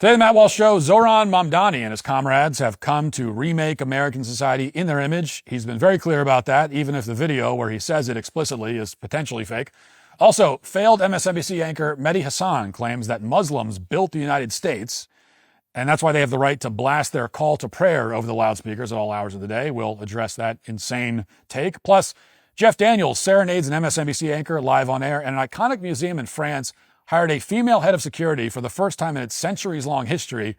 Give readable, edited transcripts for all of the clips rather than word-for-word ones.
Today, the Matt Walsh Show, Zohran Mamdani and his comrades have come to remake American society in their image. He's been very clear about that, even if the video where he says it explicitly is potentially fake. Also, failed MSNBC anchor Mehdi Hasan claims that Muslims built the United States, and that's why they have the right to blast their call to prayer over the loudspeakers at all hours of the day. We'll address that insane take. Plus, Jeff Daniels, Serenades and MSNBC anchor, live on air, and an iconic museum in France hired a female head of security for the first time in its centuries-long history.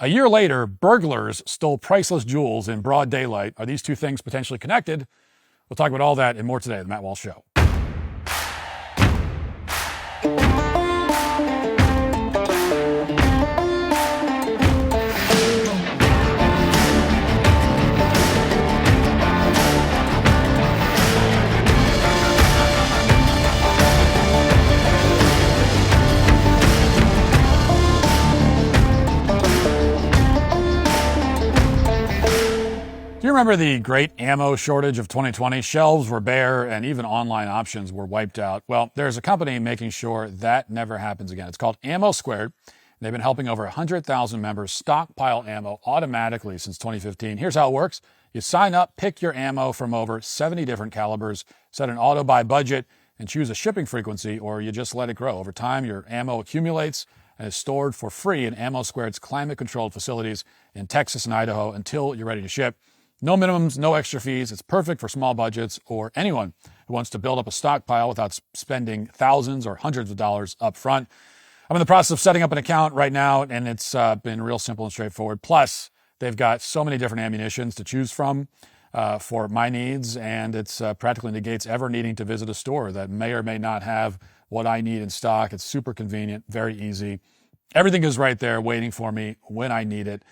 A year later, burglars stole priceless jewels in broad daylight. Are these two things potentially connected? We'll talk about all that and more today on The Matt Walsh Show. Do you remember the great ammo shortage of 2020? Shelves were bare and even online options were wiped out. Well, there's a company making sure that never happens again. It's called Ammo Squared. They've been helping over 100,000 members stockpile ammo automatically since 2015. Here's how it works. You sign up, pick your ammo from over 70 different calibers, set an auto-buy budget, and choose a shipping frequency, or you just let it grow. Over time, your ammo accumulates and is stored for free in Ammo Squared's climate-controlled facilities in Texas and Idaho until you're ready to ship. No minimums, no extra fees. It's perfect for small budgets or anyone who wants to build up a stockpile without spending thousands or hundreds of dollars up front. I'm in the process of setting up an account right now, and it's been real simple and straightforward. Plus, they've got so many different ammunitions to choose from for my needs, and it's practically negates ever needing to visit a store that may or may not have what I need in stock. It's super convenient, very easy. Everything is right there waiting for me when I need it.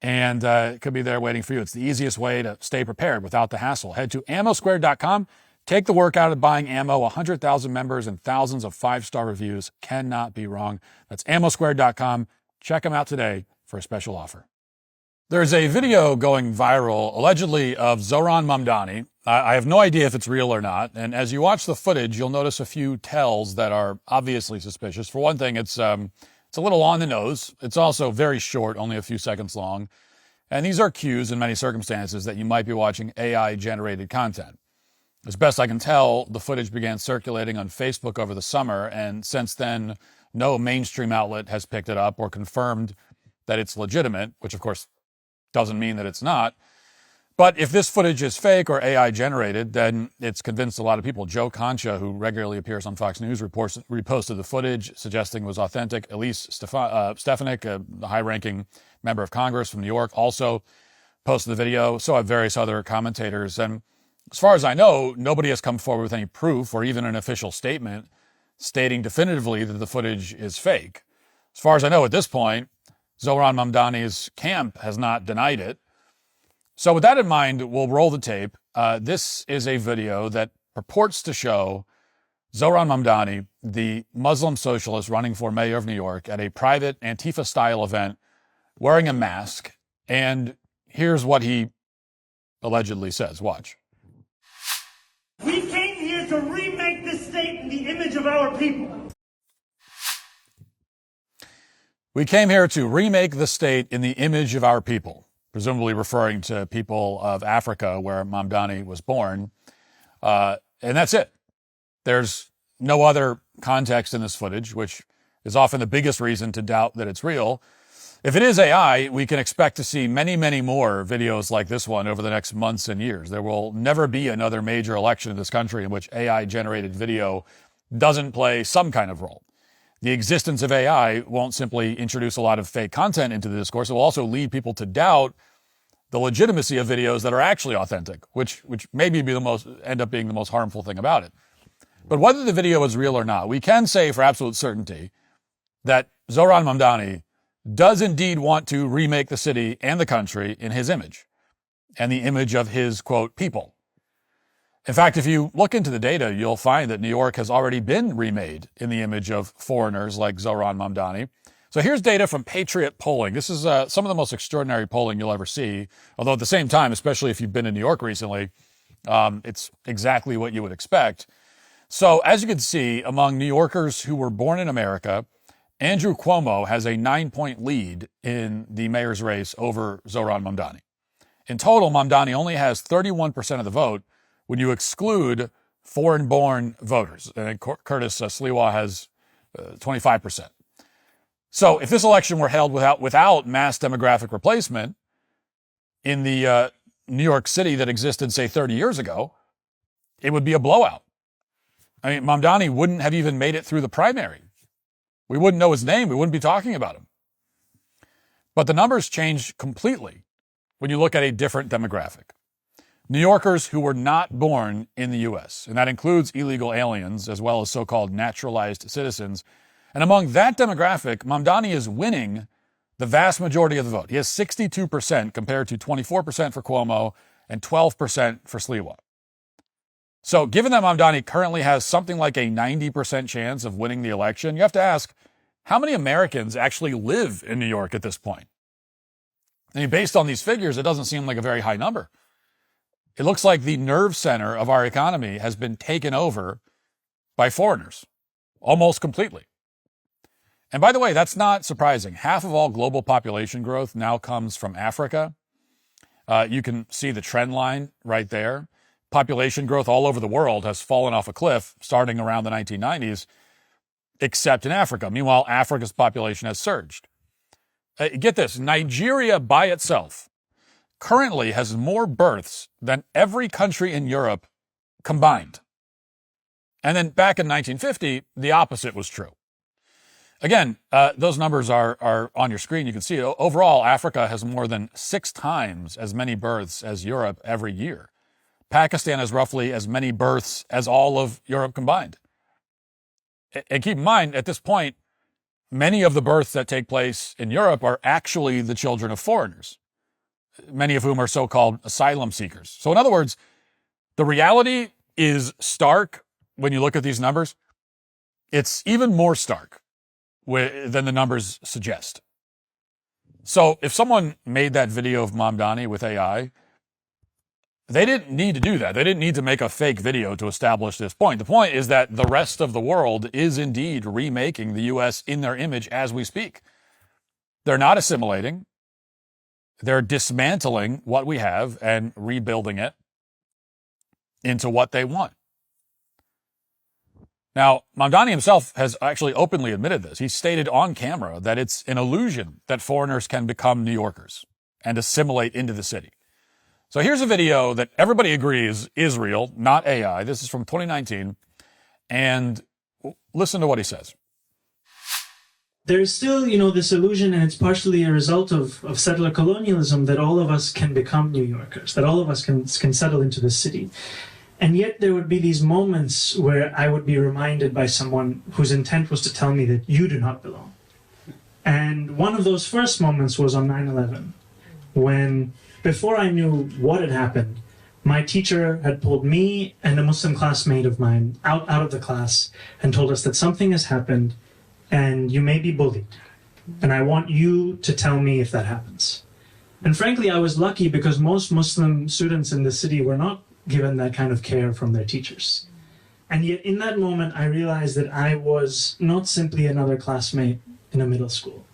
And it could be there waiting for you. It's the easiest way to stay prepared without the hassle. Head to ammosquared.com. Take the work out of buying ammo. 100,000 members and thousands of 5-star reviews. Cannot be wrong. That's ammosquared.com. Check them out today for a special offer. There's a video going viral, allegedly, of Zohran Mamdani. I have no idea if it's real or not. And as you watch the footage, you'll notice a few tells that are obviously suspicious. For one thing, it's a little on the nose. It's also very short, only a few seconds long. And these are cues in many circumstances that you might be watching AI-generated content. As best I can tell, the footage began circulating on Facebook over the summer, and since then, no mainstream outlet has picked it up or confirmed that it's legitimate, which of course doesn't mean that it's not. But if this footage is fake or AI-generated, then it's convinced a lot of people. Joe Concha, who regularly appears on Fox News, reposted the footage, suggesting it was authentic. Elise Stefanik, the high-ranking member of Congress from New York, also posted the video. So have various other commentators. And as far as I know, nobody has come forward with any proof or even an official statement stating definitively that the footage is fake. As far as I know at this point, Zohran Mamdani's camp has not denied it. So with that in mind, we'll roll the tape. This is a video that purports to show Zohran Mamdani, the Muslim socialist running for mayor of New York, at a private Antifa-style event wearing a mask. And here's what he allegedly says. Watch. We came here to remake this state in the image of our people. We came here to remake the state in the image of our people. Presumably referring to people of Africa where Mamdani was born. And that's it. There's no other context in this footage, which is often the biggest reason to doubt that it's real. If it is AI, we can expect to see many, many more videos like this one over the next months and years. There will never be another major election in this country in which AI-generated video doesn't play some kind of role. The existence of AI won't simply introduce a lot of fake content into the discourse. It will also lead people to doubt the legitimacy of videos that are actually authentic, which maybe end up being the most harmful thing about it. But whether the video is real or not, we can say for absolute certainty that Zohran Mamdani does indeed want to remake the city and the country in his image and the image of his, quote, people. In fact, if you look into the data, you'll find that New York has already been remade in the image of foreigners like Zohran Mamdani. So here's data from Patriot Polling. This is some of the most extraordinary polling you'll ever see. Although at the same time, especially if you've been in New York recently, it's exactly what you would expect. So as you can see, among New Yorkers who were born in America Andrew Cuomo has a 9-point lead in the mayor's race over Zohran Mamdani. In total, Mamdani only has 31% of the vote when you exclude foreign-born voters. And Curtis Sliwa has 25%. So if this election were held without mass demographic replacement in the New York City that existed, say, 30 years ago, it would be a blowout. I mean, Mamdani wouldn't have even made it through the primary. We wouldn't know his name. We wouldn't be talking about him. But the numbers change completely when you look at a different demographic. New Yorkers who were not born in the U.S., and that includes illegal aliens as well as so-called naturalized citizens. And among that demographic, Mamdani is winning the vast majority of the vote. He has 62% compared to 24% for Cuomo and 12% for Sliwa. So given that Mamdani currently has something like a 90% chance of winning the election, you have to ask, how many Americans actually live in New York at this point? I mean, based on these figures, it doesn't seem like a very high number. It looks like the nerve center of our economy has been taken over by foreigners, almost completely. And by the way, that's not surprising. Half of all global population growth now comes from Africa. You can see the trend line right there. Population growth all over the world has fallen off a cliff starting around the 1990s, except in Africa. Meanwhile, Africa's population has surged. Get this, Nigeria by itself currently has more births than every country in Europe combined. And then back in 1950, the opposite was true. Again, those numbers are on your screen. You can see it. Overall, Africa has more than 6 times as many births as Europe every year. Pakistan has roughly as many births as all of Europe combined. And keep in mind, at this point, many of the births that take place in Europe are actually the children of foreigners, many of whom are so-called asylum seekers. So in other words, the reality is stark when you look at these numbers. It's even more stark than the numbers suggest. So if someone made that video of Mamdani with AI, they didn't need to do that. They didn't need to make a fake video to establish this point. The point is that the rest of the world is indeed remaking the U.S. in their image as we speak. They're not assimilating. They're dismantling what we have and rebuilding it into what they want. Now, Mamdani himself has actually openly admitted this. He stated on camera that it's an illusion that foreigners can become New Yorkers and assimilate into the city. So here's a video that everybody agrees is real, not AI. This is from 2019. And listen to what he says. There's still, this illusion, and it's partially a result of settler colonialism, that all of us can become New Yorkers, that all of us can settle into the city. And yet there would be these moments where I would be reminded by someone whose intent was to tell me that you do not belong. And one of those first moments was on 9/11, when, before I knew what had happened, my teacher had pulled me and a Muslim classmate of mine out of the class and told us that something has happened and you may be bullied. And I want you to tell me if that happens. And frankly, I was lucky because most Muslim students in the city were not given that kind of care from their teachers. And yet in that moment, I realized that I was not simply another classmate in a middle school.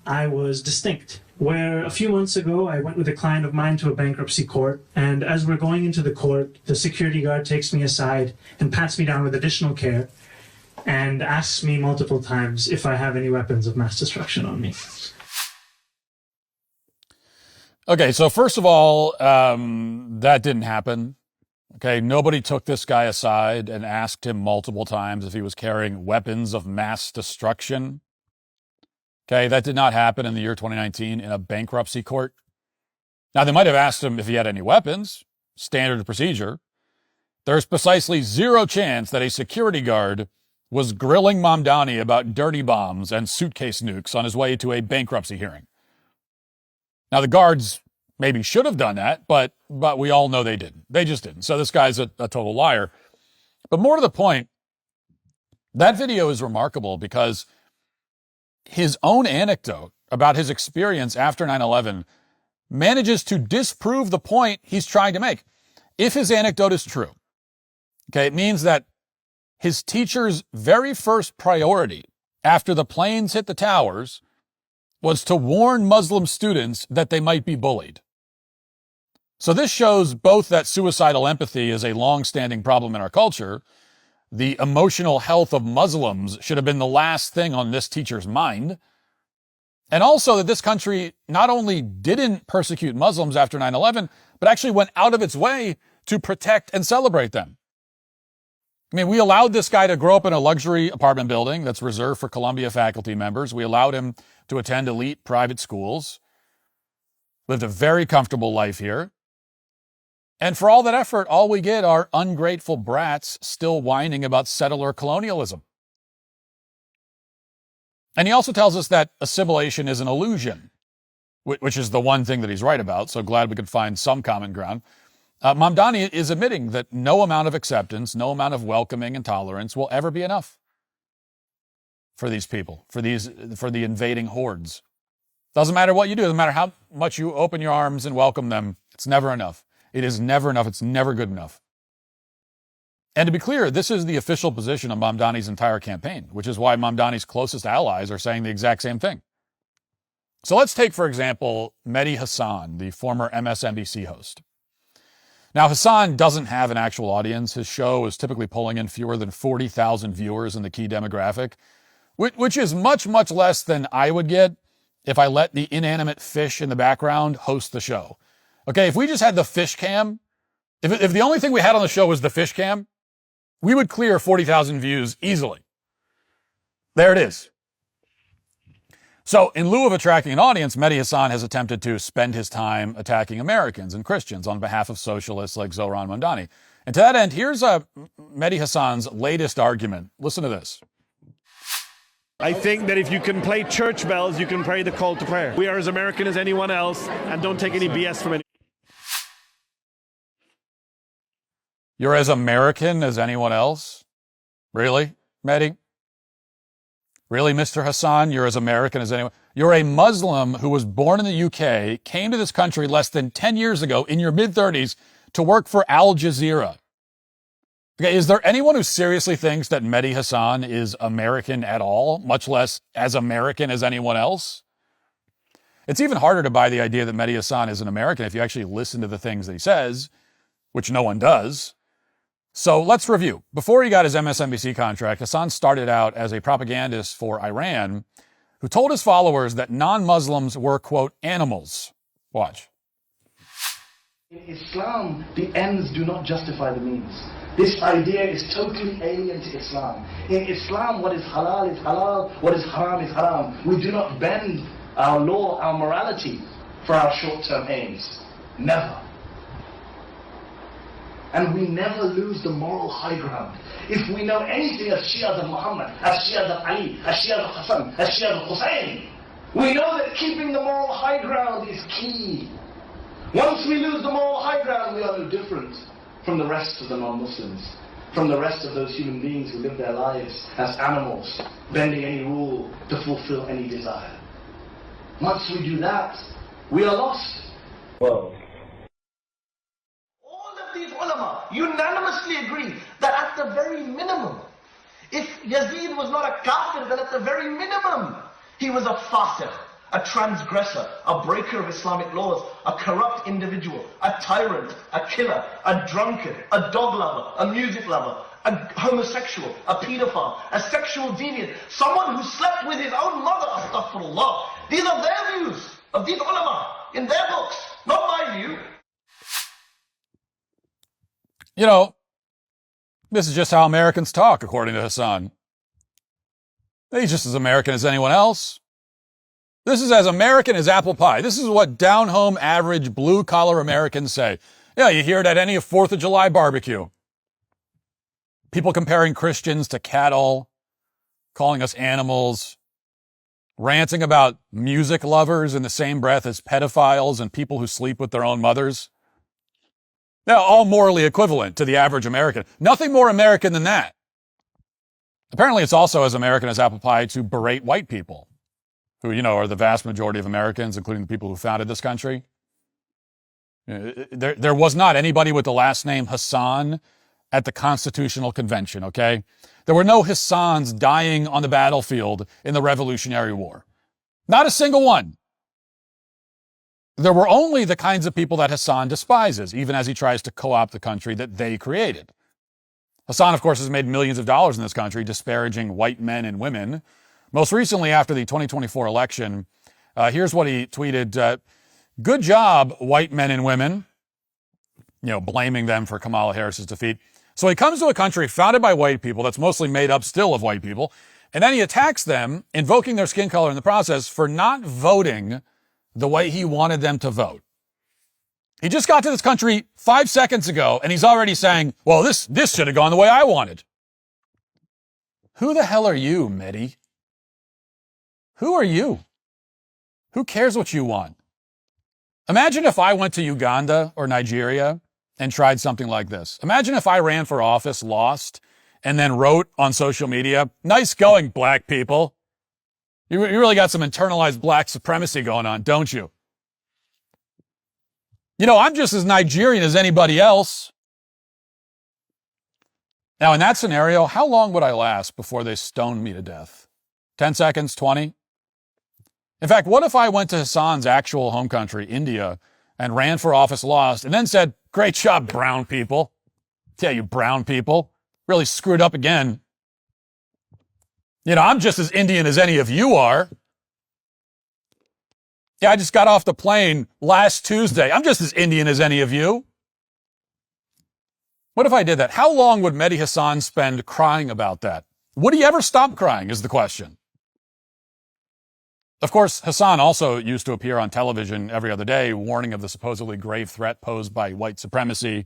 I was distinct. Where a few months ago, I went with a client of mine to a bankruptcy court, and as we're going into the court, the security guard takes me aside and pats me down with additional care and asks me multiple times if I have any weapons of mass destruction on me. Okay, so first of all, that didn't happen. Okay, nobody took this guy aside and asked him multiple times if he was carrying weapons of mass destruction. Okay, that did not happen in the year 2019 in a bankruptcy court. Now, they might have asked him if he had any weapons, standard procedure. There's precisely zero chance that a security guard was grilling Mamdani about dirty bombs and suitcase nukes on his way to a bankruptcy hearing. Now, the guards maybe should have done that, but we all know they didn't. They just didn't. So this guy's a total liar. But more to the point, that video is remarkable because his own anecdote about his experience after 9/11 manages to disprove the point he's trying to make. If his anecdote is true, okay, it means that his teacher's very first priority after the planes hit the towers was to warn Muslim students that they might be bullied. So this shows both that suicidal empathy is a long-standing problem in our culture. The emotional health of Muslims should have been the last thing on this teacher's mind. And also that this country not only didn't persecute Muslims after 9/11, but actually went out of its way to protect and celebrate them. I mean, we allowed this guy to grow up in a luxury apartment building that's reserved for Columbia faculty members. We allowed him to attend elite private schools, lived a very comfortable life here. And for all that effort, all we get are ungrateful brats still whining about settler colonialism. And he also tells us that assimilation is an illusion, which is the one thing that he's right about, so glad we could find some common ground. Mamdani is admitting that no amount of acceptance, no amount of welcoming and tolerance will ever be enough for these people, for the invading hordes. Doesn't matter what you do, doesn't matter how much you open your arms and welcome them, it's never enough. It is never enough, it's never good enough. And to be clear, this is the official position of Mamdani's entire campaign, which is why Mamdani's closest allies are saying the exact same thing. So let's take, for example, Mehdi Hasan, the former MSNBC host. Now, Hasan doesn't have an actual audience. His show is typically pulling in fewer than 40,000 viewers in the key demographic, which is much, much less than I would get if I let the inanimate fish in the background host the show. Okay, if we just had the fish cam, if the only thing we had on the show was the fish cam, we would clear 40,000 views easily. There it is. So in lieu of attracting an audience, Mehdi Hasan has attempted to spend his time attacking Americans and Christians on behalf of socialists like Zohran Mamdani. And to that end, here's Mehdi Hasan's latest argument. Listen to this. I think that if you can play church bells, you can pray the call to prayer. We are as American as anyone else, and don't take any BS from anyone. You're as American as anyone else? Really, Mehdi? Really, Mr. Hasan, you're as American as anyone? You're a Muslim who was born in the UK, came to this country less than 10 years ago in your mid-30s to work for Al Jazeera. Okay, is there anyone who seriously thinks that Mehdi Hasan is American at all, much less as American as anyone else? It's even harder to buy the idea that Mehdi Hasan is an American if you actually listen to the things that he says, which no one does. So let's review. Before he got his MSNBC contract, Hasan started out as a propagandist for Iran who told his followers that non-Muslims were, quote, animals. Watch. In Islam, the ends do not justify the means. This idea is totally alien to Islam. In Islam, what is halal is halal, what is haram is haram. We do not bend our law, our morality, for our short-term aims. Never. And we never lose the moral high ground. If we know anything as Shias of Muhammad, as Shias of Ali, as Shias of Hassan, as Shias of Hussein, we know that keeping the moral high ground is key. Once we lose the moral high ground, we are no different from the rest of the non-Muslims, from the rest of those human beings who live their lives as animals, bending any rule to fulfill any desire. Once we do that, we are lost. Whoa. These ulama unanimously agree that at the very minimum, if Yazid was not a kafir, then at the very minimum, he was a fasiq, a transgressor, a breaker of Islamic laws, a corrupt individual, a tyrant, a killer, a drunkard, a dog lover, a music lover, a homosexual, a pedophile, a sexual deviant, someone who slept with his own mother, astaghfirullah. These are their views of these ulama in their books, not my view. You know, this is just how Americans talk, according to Hasan. He's just as American as anyone else. This is as American as apple pie. This is what down-home, average, blue-collar Americans say. Yeah, you hear it at any 4th of July barbecue. People comparing Christians to cattle, calling us animals, ranting about music lovers in the same breath as pedophiles and people who sleep with their own mothers. Now, all morally equivalent to the average American. Nothing more American than that. Apparently, it's also as American as apple pie to berate white people, who, you know, are the vast majority of Americans, including the people who founded this country. There was not anybody with the last name Hasan at the Constitutional Convention, okay? There were no Hassans dying on the battlefield in the Revolutionary War. Not a single one. There were only the kinds of people that Hassan despises, even as he tries to co-opt the country that they created. Hassan, of course, has made millions of dollars in this country disparaging white men and women. Most recently, after the 2024 election, here's what he tweeted. Good job, white men and women. Blaming them for Kamala Harris's defeat. So he comes to a country founded by white people that's mostly made up still of white people, and then he attacks them, invoking their skin color in the process for not voting the way he wanted them to vote. He just got to this country 5 seconds ago, and he's already saying, well, this should have gone the way I wanted. Who the hell are you, Mehdi? Who are you? Who cares what you want? Imagine if I went to Uganda or Nigeria and tried something like this. Imagine if I ran for office, lost, and then wrote on social media, nice going, black people. You really got some internalized black supremacy going on, don't you? I'm just as Nigerian as anybody else. Now, in that scenario, how long would I last before they stoned me to death? 10 seconds, 20? In fact, what if I went to Hassan's actual home country, India, and ran for office, lost, and then said, great job, brown people. Yeah, you brown people. Really screwed up again. I'm just as Indian as any of you are. Yeah, I just got off the plane last Tuesday. I'm just as Indian as any of you. What if I did that? How long would Mehdi Hasan spend crying about that? Would he ever stop crying is the question. Of course, Hasan also used to appear on television every other day, warning of the supposedly grave threat posed by white supremacy.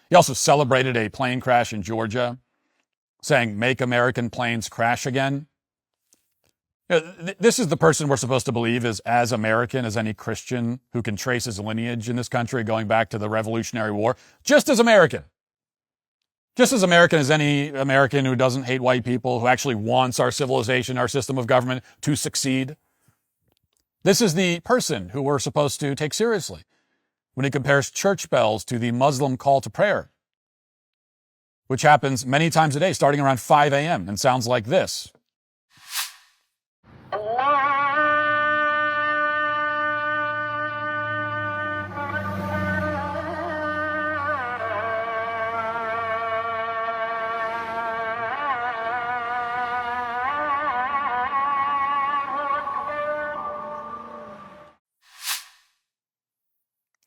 He also celebrated a plane crash in Georgia, saying, make American planes crash again. This is the person we're supposed to believe is as American as any Christian who can trace his lineage in this country going back to the Revolutionary War. Just as American. Just as American as any American who doesn't hate white people, who actually wants our civilization, our system of government to succeed. This is the person who we're supposed to take seriously when he compares church bells to the Muslim call to prayer, which happens many times a day, starting around 5 a.m. and sounds like this.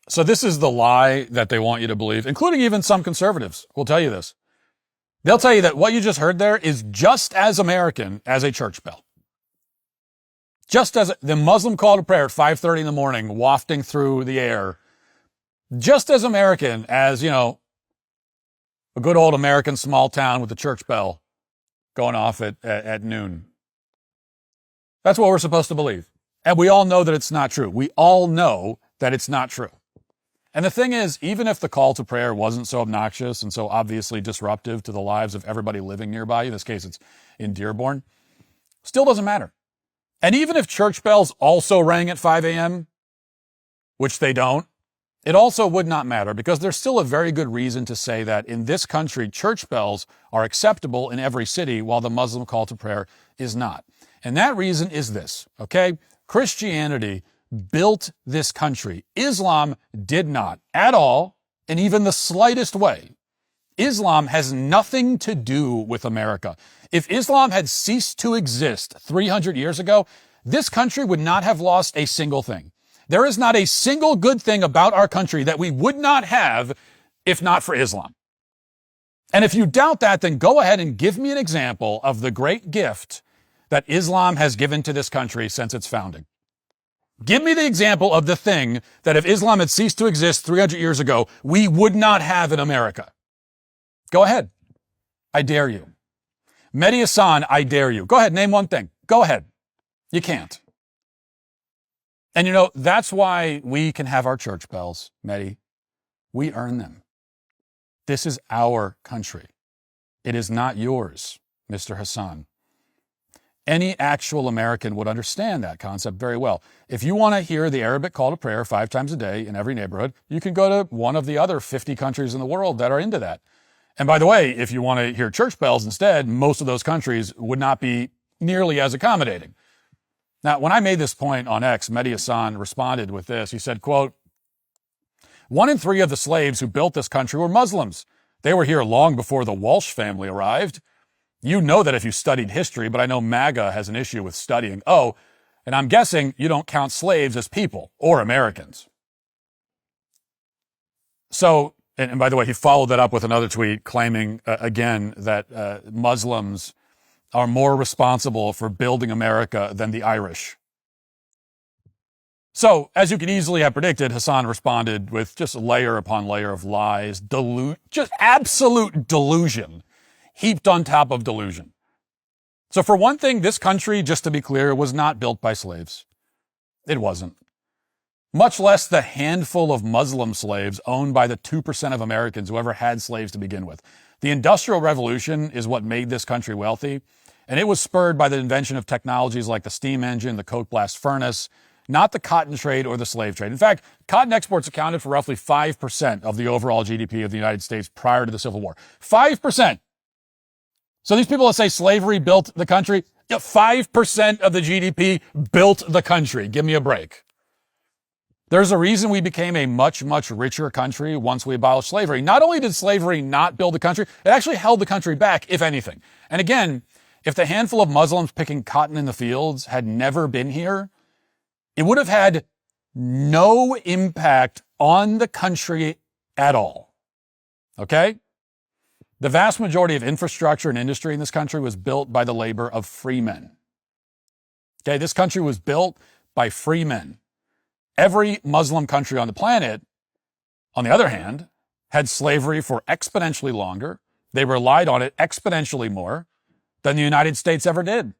So this is the lie that they want you to believe, including even some conservatives will tell you this. They'll tell you that what you just heard there is just as American as a church bell. Just as the Muslim call to prayer at 5:30 in the morning, wafting through the air. Just as American as, a good old American small town with the church bell going off at noon. That's what we're supposed to believe. And we all know that it's not true. We all know that it's not true. And the thing is, even if the call to prayer wasn't so obnoxious and so obviously disruptive to the lives of everybody living nearby, in this case it's in Dearborn, still doesn't matter. And even if church bells also rang at 5 a.m., which they don't, it also would not matter because there's still a very good reason to say that in this country, church bells are acceptable in every city while the Muslim call to prayer is not. And that reason is this, okay? Christianity built this country. Islam did not at all, in even the slightest way. Islam has nothing to do with America. If Islam had ceased to exist 300 years ago, this country would not have lost a single thing. There is not a single good thing about our country that we would not have if not for Islam. And if you doubt that, then go ahead and give me an example of the great gift that Islam has given to this country since its founding. Give me the example of the thing that if Islam had ceased to exist 300 years ago, we would not have in America. Go ahead. I dare you. Mehdi Hasan, I dare you. Go ahead, name one thing. Go ahead. You can't. And that's why we can have our church bells, Mehdi. We earn them. This is our country. It is not yours, Mr. Hasan. Any actual American would understand that concept very well. If you want to hear the Arabic call to prayer 5 times a day in every neighborhood, you can go to one of the other 50 countries in the world that are into that. And by the way, if you want to hear church bells instead, most of those countries would not be nearly as accommodating. Now, when I made this point on X, Mehdi Hasan responded with this. He said, quote, 1 in 3 of the slaves who built this country were Muslims. They were here long before the Walsh family arrived. You know that if you studied history, but I know MAGA has an issue with studying. Oh, and I'm guessing you don't count slaves as people or Americans. So, and by the way, he followed that up with another tweet claiming, again, that Muslims are more responsible for building America than the Irish. So, as you can easily have predicted, Hasan responded with just layer upon layer of lies, just absolute delusion, heaped on top of delusion. So for one thing, this country, just to be clear, was not built by slaves. It wasn't. Much less the handful of Muslim slaves owned by the 2% of Americans who ever had slaves to begin with. The Industrial Revolution is what made this country wealthy, and it was spurred by the invention of technologies like the steam engine, the coke blast furnace, not the cotton trade or the slave trade. In fact, cotton exports accounted for roughly 5% of the overall GDP of the United States prior to the Civil War. 5%. So these people that say slavery built the country, 5% of the GDP built the country. Give me a break. There's a reason we became a much, much richer country once we abolished slavery. Not only did slavery not build the country, it actually held the country back, if anything. And again, if the handful of Muslims picking cotton in the fields had never been here, it would have had no impact on the country at all. Okay? The vast majority of infrastructure and industry in this country was built by the labor of free men. Okay, this country was built by free men. Every Muslim country on the planet, on the other hand, had slavery for exponentially longer. They relied on it exponentially more than the United States ever did.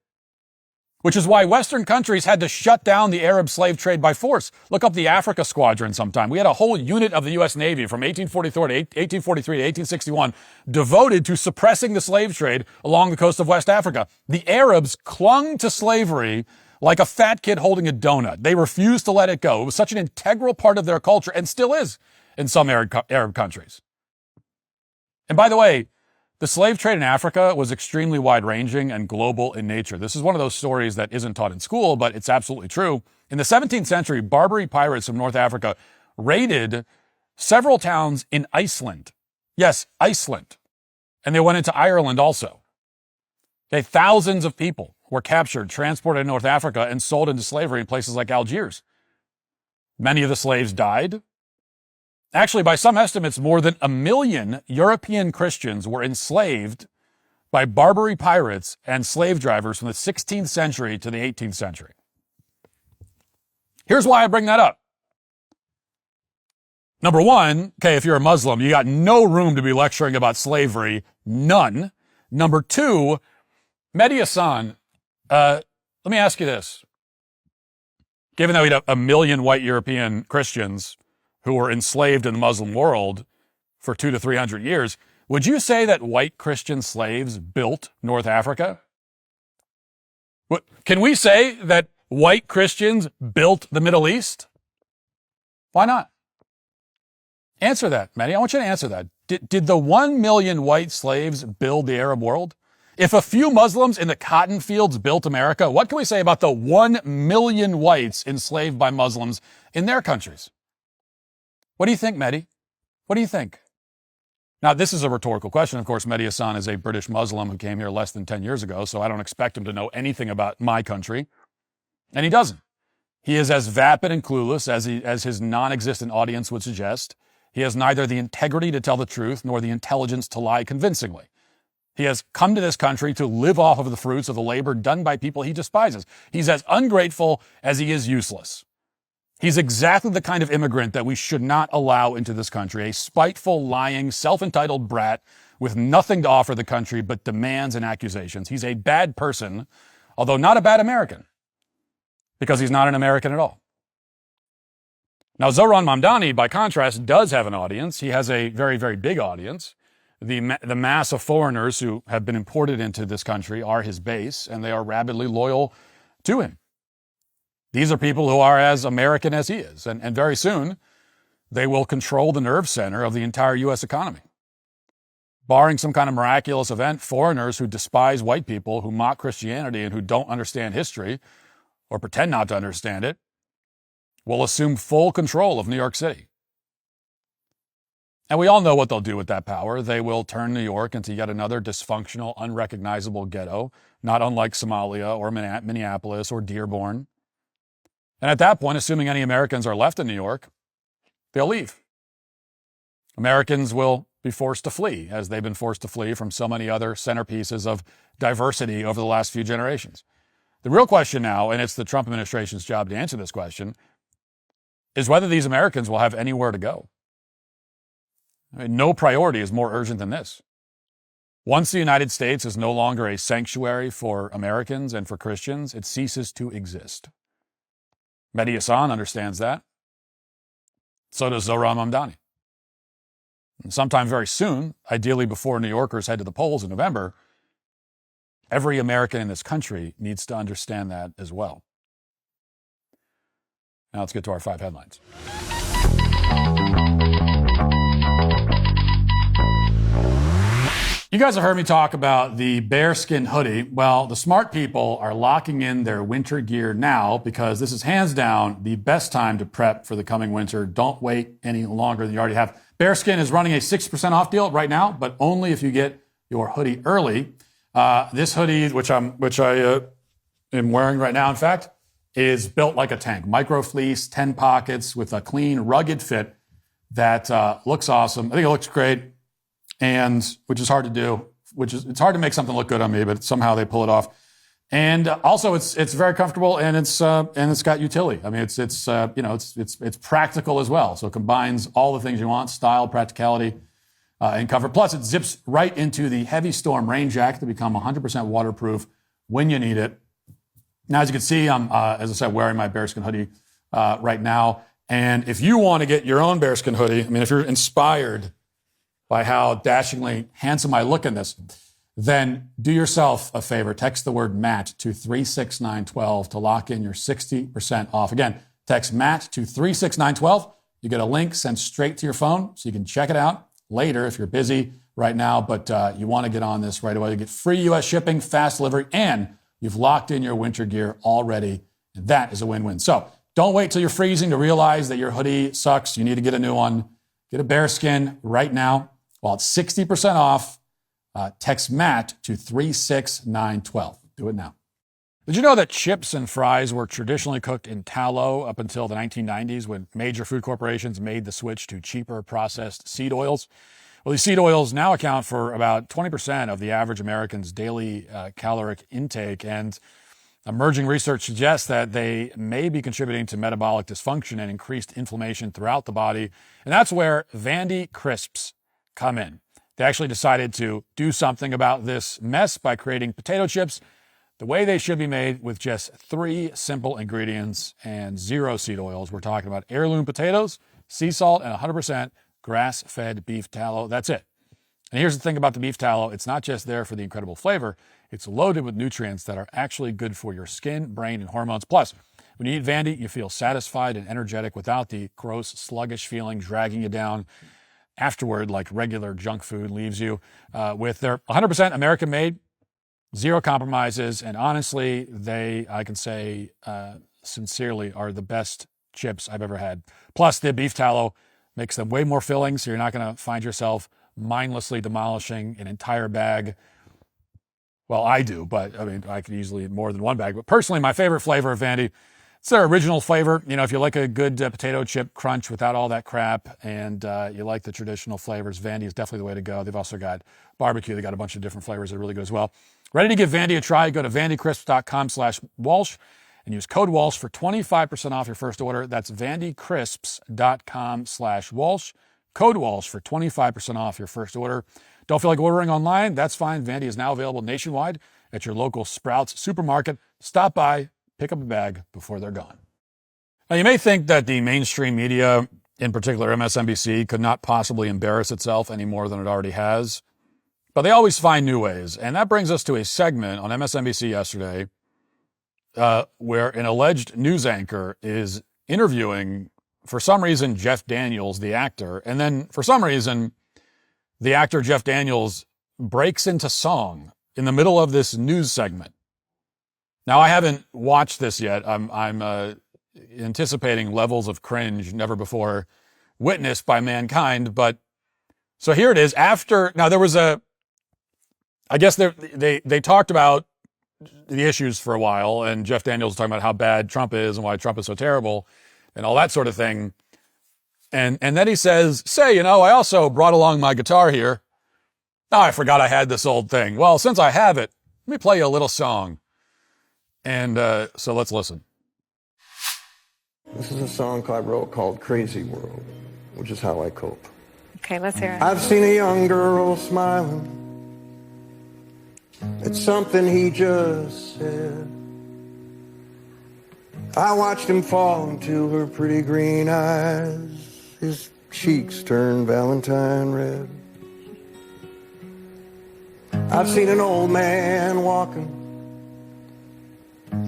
Which is why Western countries had to shut down the Arab slave trade by force. Look up the Africa Squadron sometime. We had a whole unit of the U.S. Navy from 1843 to 1861 devoted to suppressing the slave trade along the coast of West Africa. The Arabs clung to slavery like a fat kid holding a donut. They refused to let it go. It was such an integral part of their culture, and still is in some Arab countries. And by the way, the slave trade in Africa was extremely wide-ranging and global in nature. This is one of those stories that isn't taught in school, but it's absolutely true. In the 17th century, Barbary pirates from North Africa raided several towns in Iceland. Yes, Iceland. And they went into Ireland also. Okay, thousands of people were captured, transported to North Africa, and sold into slavery in places like Algiers. Many of the slaves died. Actually, by some estimates, more than 1 million European Christians were enslaved by Barbary pirates and slave drivers from the 16th century to the 18th century. Here's why I bring that up. Number one, okay, if you're a Muslim, you got no room to be lecturing about slavery. None. Number two, Mehdi Hasan, let me ask you this. Given that we had 1 million white European Christians who were enslaved in the Muslim world for 200 to 300 years, would you say that white Christian slaves built North Africa? Can we say that white Christians built the Middle East? Why not? Answer that, Mehdi. I want you to answer that. Did the 1 million white slaves build the Arab world? If a few Muslims in the cotton fields built America, what can we say about the 1 million whites enslaved by Muslims in their countries? What do you think, Mehdi? What do you think? Now, this is a rhetorical question. Of course, Mehdi Hasan is a British Muslim who came here less than 10 years ago, so I don't expect him to know anything about my country. And he doesn't. He is as vapid and clueless as his non-existent audience would suggest. He has neither the integrity to tell the truth nor the intelligence to lie convincingly. He has come to this country to live off of the fruits of the labor done by people he despises. He's as ungrateful as he is useless. He's exactly the kind of immigrant that we should not allow into this country, a spiteful, lying, self-entitled brat with nothing to offer the country but demands and accusations. He's a bad person, although not a bad American, because he's not an American at all. Now, Zohran Mamdani, by contrast, does have an audience. He has a very, very big audience. The mass of foreigners who have been imported into this country are his base, and they are rabidly loyal to him. These are people who are as American as he is, and very soon they will control the nerve center of the entire U.S. economy. barring some kind of miraculous event, foreigners who despise white people, who mock Christianity, and who don't understand history or pretend not to understand it, will assume full control of New York City. And we all know what they'll do with that power. They will turn New York into yet another dysfunctional, unrecognizable ghetto, not unlike Somalia or Minneapolis or Dearborn. And at that point, assuming any Americans are left in New York, they'll leave. Americans will be forced to flee, as they've been forced to flee from so many other centerpieces of diversity over the last few generations. The real question now, and it's the Trump administration's job to answer this question, is whether these Americans will have anywhere to go. I mean, no priority is more urgent than this. Once the United States is no longer a sanctuary for Americans and for Christians, it ceases to exist. Mehdi Hasan understands that. So does Zohran Mamdani. And sometime very soon, ideally before New Yorkers head to the polls in November, every American in this country needs to understand that as well. Now let's get to our 5 headlines. You guys have heard me talk about the bearskin hoodie. Well, the smart people are locking in their winter gear now because this is hands down the best time to prep for the coming winter. Don't wait any longer than you already have. Bearskin is running a 60% off deal right now, but only if you get your hoodie early. This hoodie, which I am wearing right now, in fact, is built like a tank. Micro fleece, 10 pockets with a clean, rugged fit that looks awesome. I think it looks great. And which is hard to do, it's hard to make something look good on me, but somehow they pull it off. And also it's very comfortable and it's got utility. I mean, it's practical as well. So it combines all the things you want: style, practicality, and comfort. Plus it zips right into the heavy storm rain jacket to become 100% waterproof when you need it. Now, as you can see, I'm, as I said, wearing my bearskin hoodie, right now. And if you want to get your own bearskin hoodie, I mean, if you're inspired by how dashingly handsome I look in this, then do yourself a favor. Text the word Matt to 36912 to lock in your 60% off. Again, text Matt to 36912. You get a link sent straight to your phone so you can check it out later if you're busy right now, but you want to get on this right away. You get free U.S. shipping, fast delivery, and you've locked in your winter gear already. And that is a win-win. So don't wait till you're freezing to realize that your hoodie sucks. You need to get a new one. Get a bearskin right now. While it's 60% off, text Matt to 36912. Do it now. Did you know that chips and fries were traditionally cooked in tallow up until the 1990s when major food corporations made the switch to cheaper processed seed oils? Well, these seed oils now account for about 20% of the average American's daily caloric intake, and emerging research suggests that they may be contributing to metabolic dysfunction and increased inflammation throughout the body. And that's where Vandy Crisps come in. They actually decided to do something about this mess by creating potato chips the way they should be made, with just 3 simple ingredients and 0 seed oils. We're talking about heirloom potatoes, sea salt, and 100% grass-fed beef tallow. That's it. And here's the thing about the beef tallow. It's not just there for the incredible flavor. It's loaded with nutrients that are actually good for your skin, brain, and hormones. Plus, when you eat Vandy, you feel satisfied and energetic without the gross, sluggish feeling dragging you down afterward like regular junk food leaves you. With their 100% American-made, 0 compromises, and honestly, I can say sincerely, are the best chips I've ever had. Plus, the beef tallow makes them way more filling, so you're not going to find yourself mindlessly demolishing an entire bag. Well, I do, but I mean, I could easily eat more than 1 bag. But personally, my favorite flavor of Vandy, it's their original flavor. You know, if you like a good potato chip crunch without all that crap, and you like the traditional flavors, Vandy is definitely the way to go. They've also got barbecue. They got a bunch of different flavors that are really good as well. Ready to give Vandy a try? Go to vandycrisps.com/Walsh and use code Walsh for 25% off your first order. That's vandycrisps.com/Walsh. Code Walsh for 25% off your first order. Don't feel like ordering online? That's fine. Vandy is now available nationwide at your local Sprouts supermarket. Stop by, pick up a bag before they're gone. Now, you may think that the mainstream media, in particular MSNBC, could not possibly embarrass itself any more than it already has. But they always find new ways. And that brings us to a segment on MSNBC yesterday where an alleged news anchor is interviewing, for some reason, Jeff Daniels, the actor, and then for some reason, the actor Jeff Daniels breaks into song in the middle of this news segment. Now, I haven't watched this yet. I'm anticipating levels of cringe never before witnessed by mankind. But so here it is. Now there was I guess they talked about the issues for a while, and Jeff Daniels was talking about how bad Trump is and why Trump is so terrible and all that sort of thing. And then he says, I also brought along my guitar here. Oh, I forgot I had this old thing. Well, since I have it, let me play you a little song. And so let's listen. This is a song I wrote called Crazy World, which is how I cope. Okay, let's hear it. I've seen a young girl smiling at something he just said. I watched him fall into her pretty green eyes. His cheeks turned Valentine red. I've seen an old man walking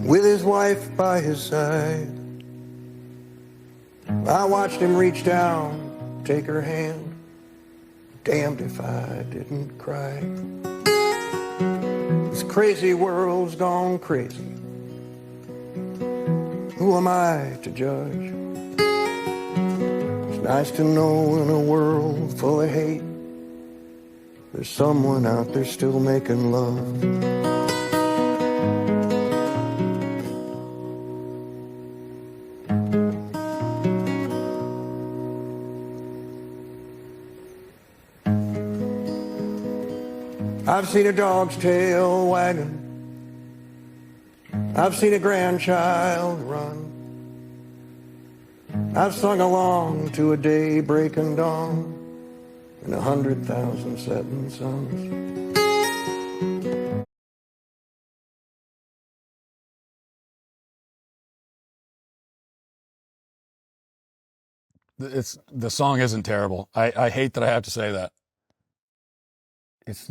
with his wife by his side. I watched him reach down, take her hand. Damned if I didn't cry. This crazy world's gone crazy. Who am I to judge? It's nice to know in a world full of hate, there's someone out there still making love. I've seen a dog's tail wagging. I've seen a grandchild run. I've sung along to a day breaking dawn and 100,000 setting suns. The song isn't terrible. I hate that I have to say that. It's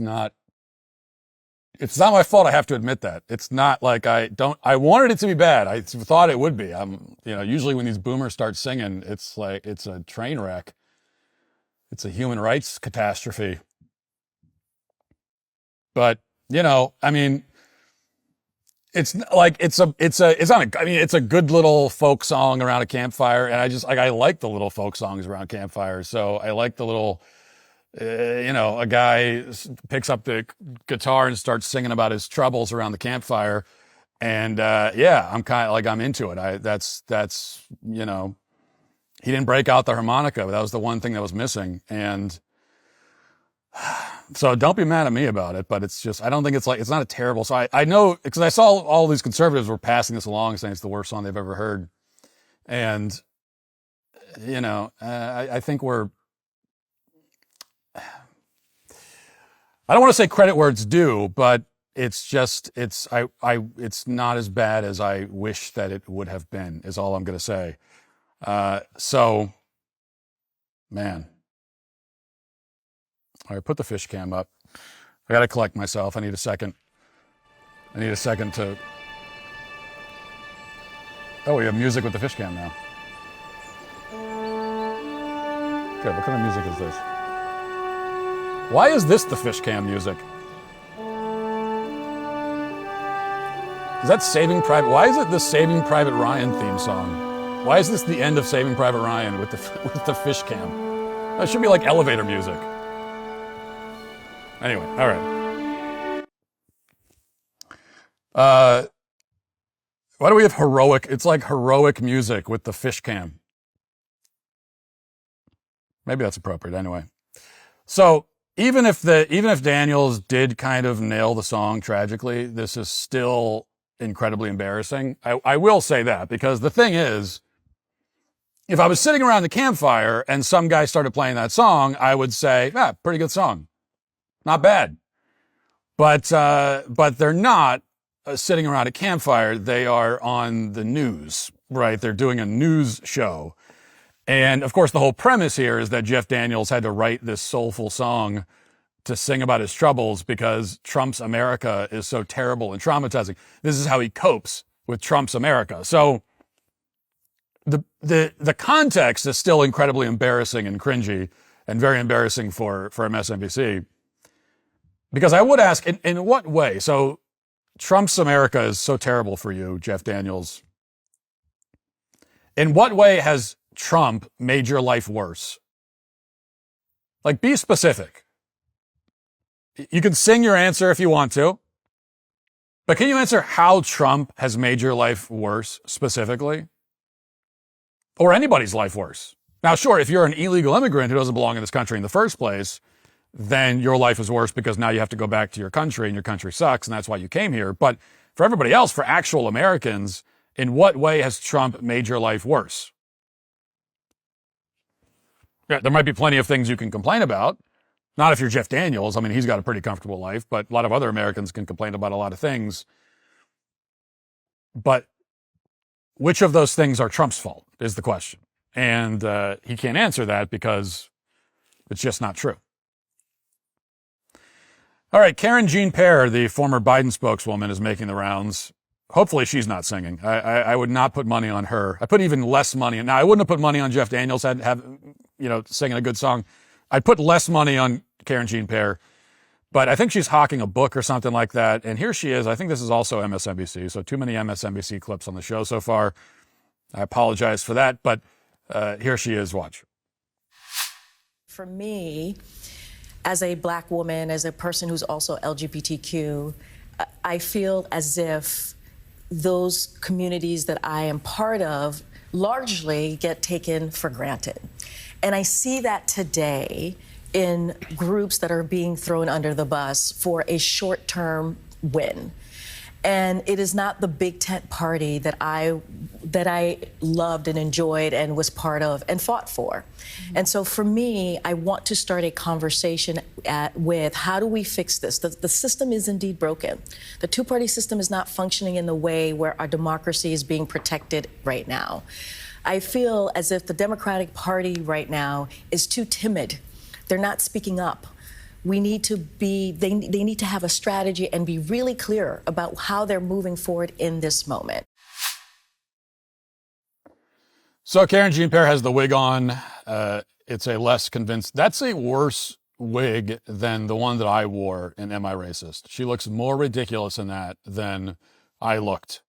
not my fault. I have to admit that. It's not like I wanted it to be bad. I thought it would be. Usually when these boomers start singing, it's like, it's a train wreck. It's a human rights catastrophe. But, it's like, it's a good little folk song around a campfire. And I like the little folk songs around campfires. So I like the little, a guy picks up the guitar and starts singing about his troubles around the campfire. And, I'm kind of like, I'm into it. That's, he didn't break out the harmonica, but that was the one thing that was missing. And so don't be mad at me about it, but it's just, I don't think it's not a terrible song. I know, because I saw all these conservatives were passing this along saying it's the worst song they've ever heard. And, I think I don't want to say credit where it's due, but it's just, it's not as bad as I wish that it would have been, is all I'm going to say. So, man. All right, put the fish cam up. I got to collect myself. I need a second to... Oh, we have music with the fish cam now. Okay, what kind of music is this? Why is this the fish cam music? Is that Saving Private... Why is it the Saving Private Ryan theme song? Why is this the end of Saving Private Ryan with the fish cam? That should be like elevator music. Anyway, all right. Why do we have heroic? It's like heroic music with the fish cam. Maybe that's appropriate anyway. So even if Daniels did kind of nail the song tragically, this is still incredibly embarrassing. I will say that, because the thing is, if I was sitting around the campfire and some guy started playing that song, I would say, pretty good song. Not bad. But they're not sitting around a campfire. They are on the news, right? They're doing a news show. And of course, the whole premise here is that Jeff Daniels had to write this soulful song to sing about his troubles because Trump's America is so terrible and traumatizing. This is how he copes with Trump's America. So the context is still incredibly embarrassing and cringy. and very embarrassing for MSNBC. Because I would ask, in what way? So Trump's America is so terrible for you, Jeff Daniels. In what way has Trump made your life worse? Like, be specific. You can sing your answer if you want to, but can you answer how Trump has made your life worse specifically? Or anybody's life worse? Now, sure, if you're an illegal immigrant who doesn't belong in this country in the first place, then your life is worse because now you have to go back to your country and your country sucks and that's why you came here. But for everybody else, for actual Americans, in what way has Trump made your life worse? Yeah, there might be plenty of things you can complain about. Not if you're Jeff Daniels. I mean, he's got a pretty comfortable life, but a lot of other Americans can complain about a lot of things. But which of those things are Trump's fault is the question. And he can't answer that because it's just not true. All right, Karine Jean-Pierre, the former Biden spokeswoman, is making the rounds. Hopefully she's not singing. I would not put money on her. I put even less money. Now, I wouldn't have put money on Jeff Daniels singing a good song. I'd put less money on Karine Jean-Pierre, but I think she's hawking a book or something like that. And here she is. I think this is also MSNBC. So too many MSNBC clips on the show so far. I apologize for that, but here she is. Watch. For me, as a Black woman, as a person who's also LGBTQ, I feel as if those communities that I am part of largely get taken for granted. And I see that today in groups that are being thrown under the bus for a short-term win. And it is not the big tent party that I loved and enjoyed and was part of and fought for. Mm-hmm. And so for me, I want to start a conversation with how do we fix this? The system is indeed broken. The two-party system is not functioning in the way where our democracy is being protected right now. I feel as if the Democratic Party right now is too timid. They're not speaking up. They need to have a strategy and be really clear about how they're moving forward in this moment. So Karine Jean-Pierre has the wig on. It's a less convinced. That's a worse wig than the one that I wore in Am I Racist? She looks more ridiculous in that than I looked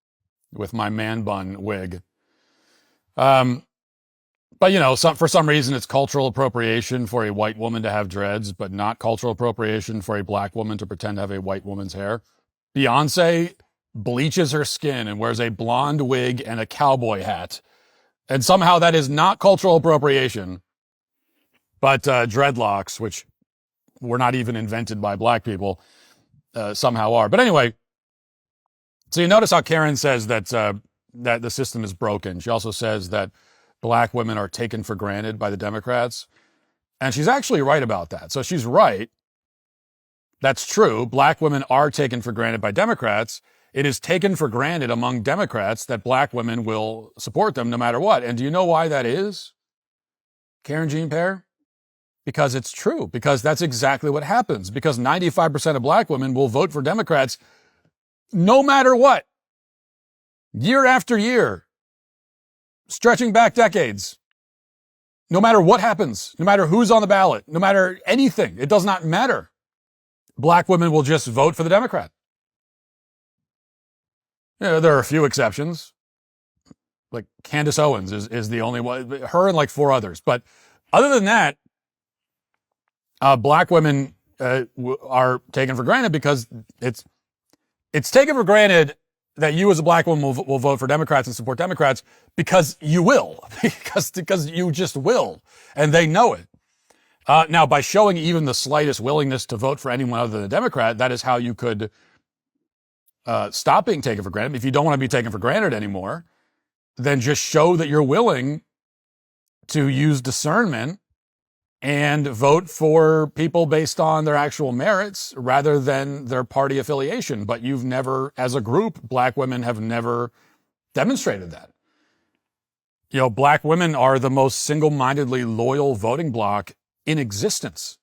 with my man bun wig. But for some reason, it's cultural appropriation for a white woman to have dreads, but not cultural appropriation for a Black woman to pretend to have a white woman's hair. Beyonce bleaches her skin and wears a blonde wig and a cowboy hat. And somehow that is not cultural appropriation, but dreadlocks, which were not even invented by Black people, somehow are. But anyway, so you notice how Karine says that the system is broken. She also says that Black women are taken for granted by the Democrats. And she's actually right about that. So she's right. That's true. Black women are taken for granted by Democrats. It is taken for granted among Democrats that Black women will support them no matter what. And do you know why that is, Karine Jean-Pierre? Because it's true. Because that's exactly what happens. Because 95% of Black women will vote for Democrats no matter what. Year after year. Stretching back decades, no matter what happens, no matter who's on the ballot, no matter anything, it does not matter. Black women will just vote for the Democrat. There are a few exceptions. Like Candace Owens is the only one, her and like 4 others. But other than that, Black women are taken for granted because it's taken for granted that you as a Black woman will vote for Democrats and support Democrats because you will, because you just will, and they know it. Now, by showing even the slightest willingness to vote for anyone other than a Democrat, that is how you could stop being taken for granted. If you don't want to be taken for granted anymore, then just show that you're willing to use discernment and vote for people based on their actual merits rather than their party affiliation. But you've never, as a group, Black women have never demonstrated that. Black women are the most single-mindedly loyal voting bloc in existence.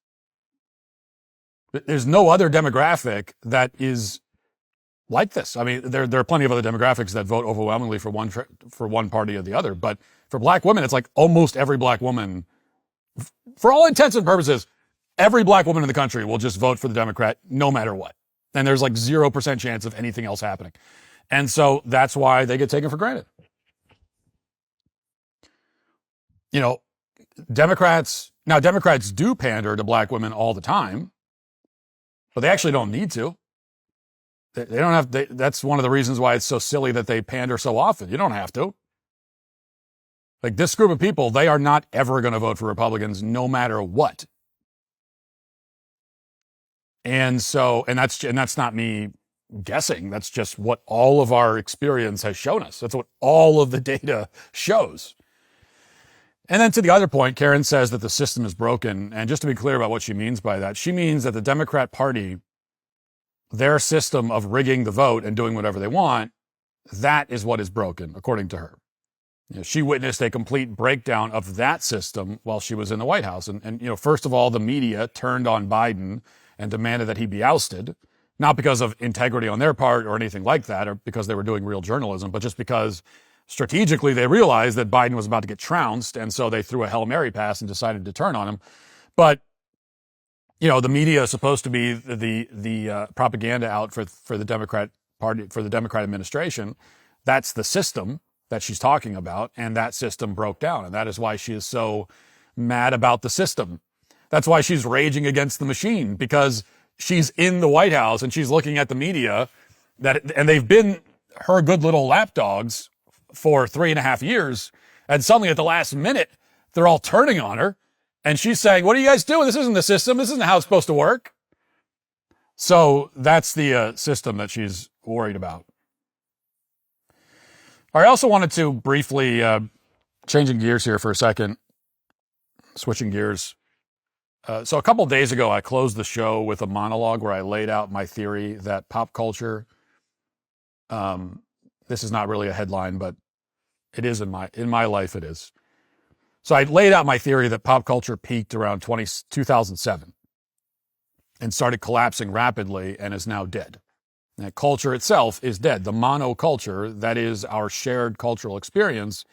There's no other demographic that is like this. I mean, there are plenty of other demographics that vote overwhelmingly for one party or the other. But for Black women, it's like almost every Black woman for all intents and purposes, every black woman in the country will just vote for the Democrat no matter what. And there's like 0% chance of anything else happening. And so that's why they get taken for granted. You know, Democrats do pander to black women all the time, but they actually don't need to. They don't have, that's one of the reasons why it's so silly that they pander so often. You don't have to. Like this group of people, they are not ever going to vote for Republicans no matter what. And so, and that's not me guessing. That's just what all of our experience has shown us. That's what all of the data shows. And then to the other point, Karine says that the system is broken. And just to be clear about what she means by that, she means that the Democrat Party, their system of rigging the vote and doing whatever they want, that is what is broken, according to her. You know, she witnessed a complete breakdown of that system while she was in the White House. And you know, first of all, the media turned on Biden and demanded that he be ousted, not because of integrity on their part or anything like that, or because they were doing real journalism, but just because strategically they realized that Biden was about to get trounced, and so they threw a Hail Mary pass and decided to turn on him. But you know, the media is supposed to be the propaganda out for the Democrat Party, for the Democrat administration. That's the system that she's talking about, and that system broke down, and that is why she is so mad about the system. That's why she's raging against the machine, because she's in the White House and she's looking at the media and they've been her good little lapdogs for 3.5 years, and suddenly at the last minute they're all turning on her, and she's saying, "What are you guys doing? This isn't the system. This isn't how it's supposed to work." So that's the system that she's worried about. I also wanted to briefly, changing gears here for a second, switching gears. So a couple of days ago, I closed the show with a monologue where I laid out my theory that pop culture, this is not really a headline, but it is in my life, it is. So I laid out my theory that pop culture peaked around 2007 and started collapsing rapidly and is now dead. And culture itself is dead. The monoculture, that is our shared cultural experience,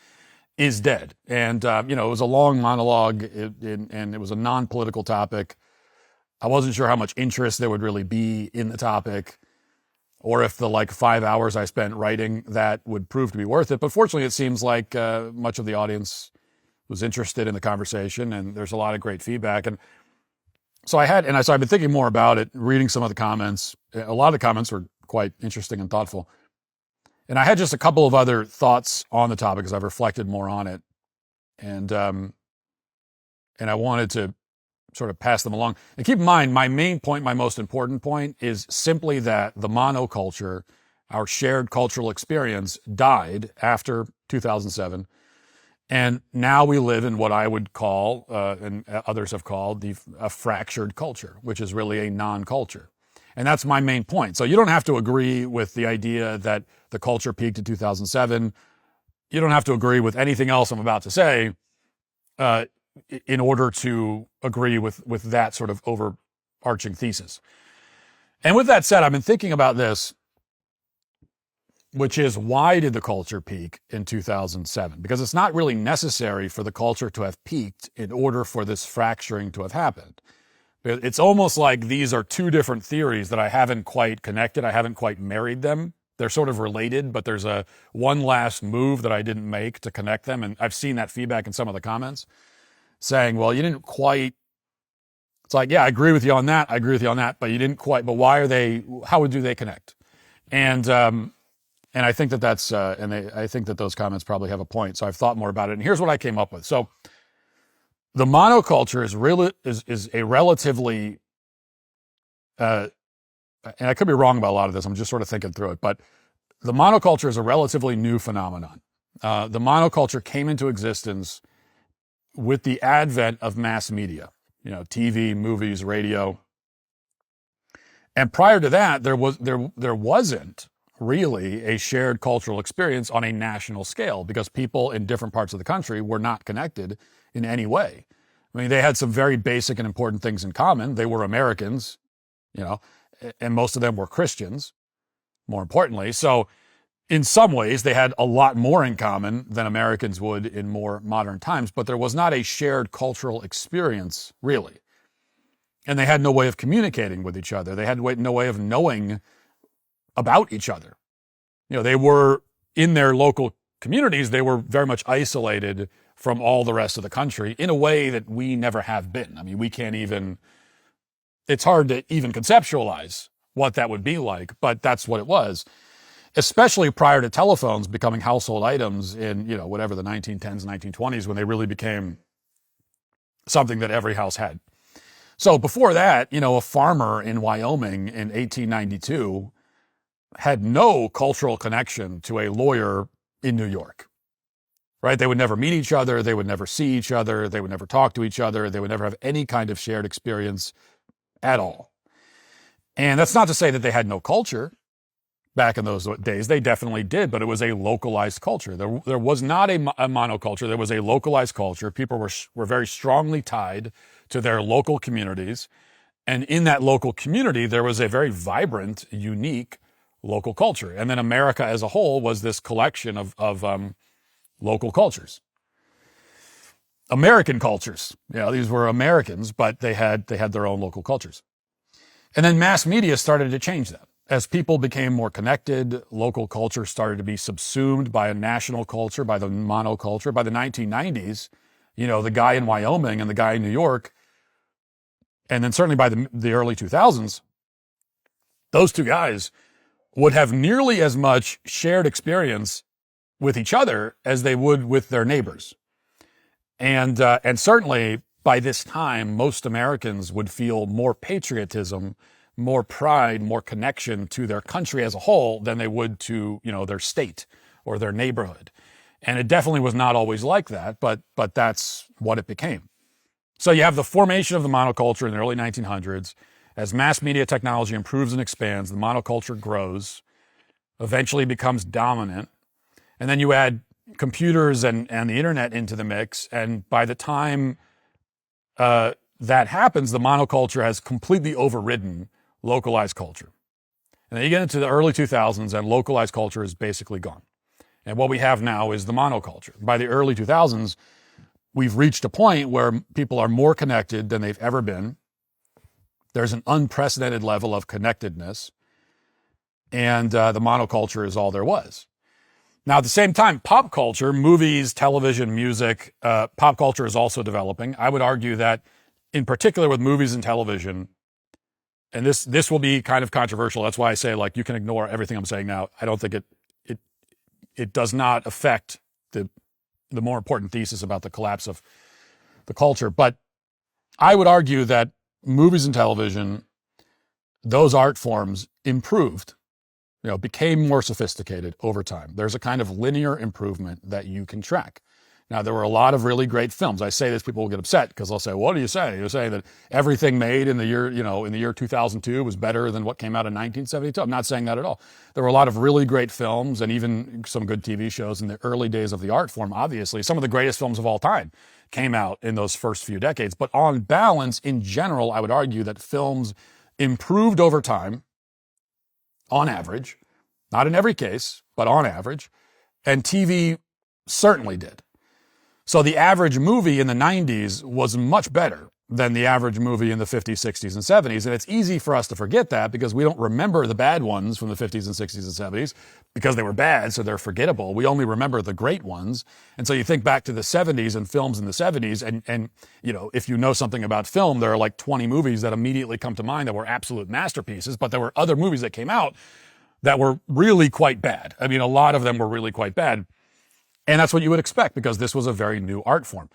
is dead. And, you know, it was a long monologue and it was a non-political topic. I wasn't sure how much interest there would really be in the topic, or if the 5 hours I spent writing that would prove to be worth it. But fortunately, it seems like much of the audience was interested in the conversation, and there's a lot of great feedback. And so I've been thinking more about it, reading some of the comments. A lot of the comments were quite interesting and thoughtful. And I had just a couple of other thoughts on the topic as I've reflected more on it. And I wanted to sort of pass them along. And keep in mind, my main point, my most important point, is simply that the monoculture, our shared cultural experience, died after 2007. And now we live in what I would call, and others have called, a fractured culture, which is really a non-culture. And that's my main point. So you don't have to agree with the idea that the culture peaked in 2007. You don't have to agree with anything else I'm about to say in order to agree with that sort of overarching thesis. And with that said, I've been thinking about this, which is, why did the culture peak in 2007? Because it's not really necessary for the culture to have peaked in order for this fracturing to have happened. It's almost like these are two different theories that I haven't quite connected. I haven't quite married them. They're sort of related, but there's one last move that I didn't make to connect them. And I've seen that feedback in some of the comments saying, well, you didn't quite, it's like, yeah, I agree with you on that. I agree with you on that, but you didn't quite, but how do they connect? And I think that that's, I think that those comments probably have a point. So I've thought more about it. And here's what I came up with. So the monoculture is a relatively, and I could be wrong about a lot of this. I'm just sort of thinking through it, but the monoculture is a relatively new phenomenon. The monoculture came into existence with the advent of mass media, TV, movies, radio. And prior to that, there wasn't really a shared cultural experience on a national scale, because people in different parts of the country were not connected in any way. I mean, they had some very basic and important things in common. They were Americans, and most of them were Christians, more importantly. So in some ways, they had a lot more in common than Americans would in more modern times, but there was not a shared cultural experience, really. And they had no way of communicating with each other. They had no way of knowing about each other. They were in their local communities, they were very much isolated from all the rest of the country in a way that we never have been. I mean, it's hard to even conceptualize what that would be like, but that's what it was. Especially prior to telephones becoming household items in, whatever the 1910s, 1920s, when they really became something that every house had. So before that, a farmer in Wyoming in 1892 had no cultural connection to a lawyer in New York, right? They would never meet each other. They would never see each other. They would never talk to each other. They would never have any kind of shared experience at all. And that's not to say that they had no culture. Back in those days, they definitely did, but it was a localized culture. There was not a monoculture. There was a localized culture. People were very strongly tied to their local communities. And in that local community, there was a very vibrant, unique local culture. And then America as a whole was this collection of local cultures. American cultures. These were Americans, but they had their own local cultures. And then mass media started to change that. As people became more connected, local culture started to be subsumed by a national culture, by the monoculture. By the 1990s, the guy in Wyoming and the guy in New York, and then certainly by the early 2000s, those two guys would have nearly as much shared experience with each other as they would with their neighbors. And certainly by this time, most Americans would feel more patriotism, more pride, more connection to their country as a whole than they would to, their state or their neighborhood. And it definitely was not always like that, but that's what it became. So you have the formation of the monoculture in the early 1900s. As mass media technology improves and expands, the monoculture grows, eventually becomes dominant. And then you add computers and the internet into the mix. And by the time that happens, the monoculture has completely overridden localized culture. And then you get into the early 2000s and localized culture is basically gone. And what we have now is the monoculture. By the early 2000s, we've reached a point where people are more connected than they've ever been. There's an unprecedented level of connectedness. And the monoculture is all there was. Now, at the same time, pop culture, movies, television, music, pop culture is also developing. I would argue that in particular with movies and television, and this will be kind of controversial. That's why I say, you can ignore everything I'm saying now. I don't think it does not affect the more important thesis about the collapse of the culture. But I would argue that movies and television, those art forms improved, became more sophisticated over time. There's a kind of linear improvement that you can track. Now, there were a lot of really great films. I say this, people will get upset because they'll say, what do you say? You're saying that everything made in the year 2002 was better than what came out in 1972. I'm not saying that at all. There were a lot of really great films and even some good TV shows in the early days of the art form. Obviously, some of the greatest films of all time came out in those first few decades. But on balance, in general, I would argue that films improved over time, on average, not in every case, but on average, and TV certainly did. So the average movie in the 90s was much better than the average movie in the 50s, 60s, and 70s. And it's easy for us to forget that because we don't remember the bad ones from the 50s and 60s and 70s because they were bad, so they're forgettable. We only remember the great ones. And so you think back to the 70s and films in the 70s, and if you know something about film, there are 20 movies that immediately come to mind that were absolute masterpieces, but there were other movies that came out that were really quite bad. I mean, a lot of them were really quite bad. And that's what you would expect because this was a very new art form.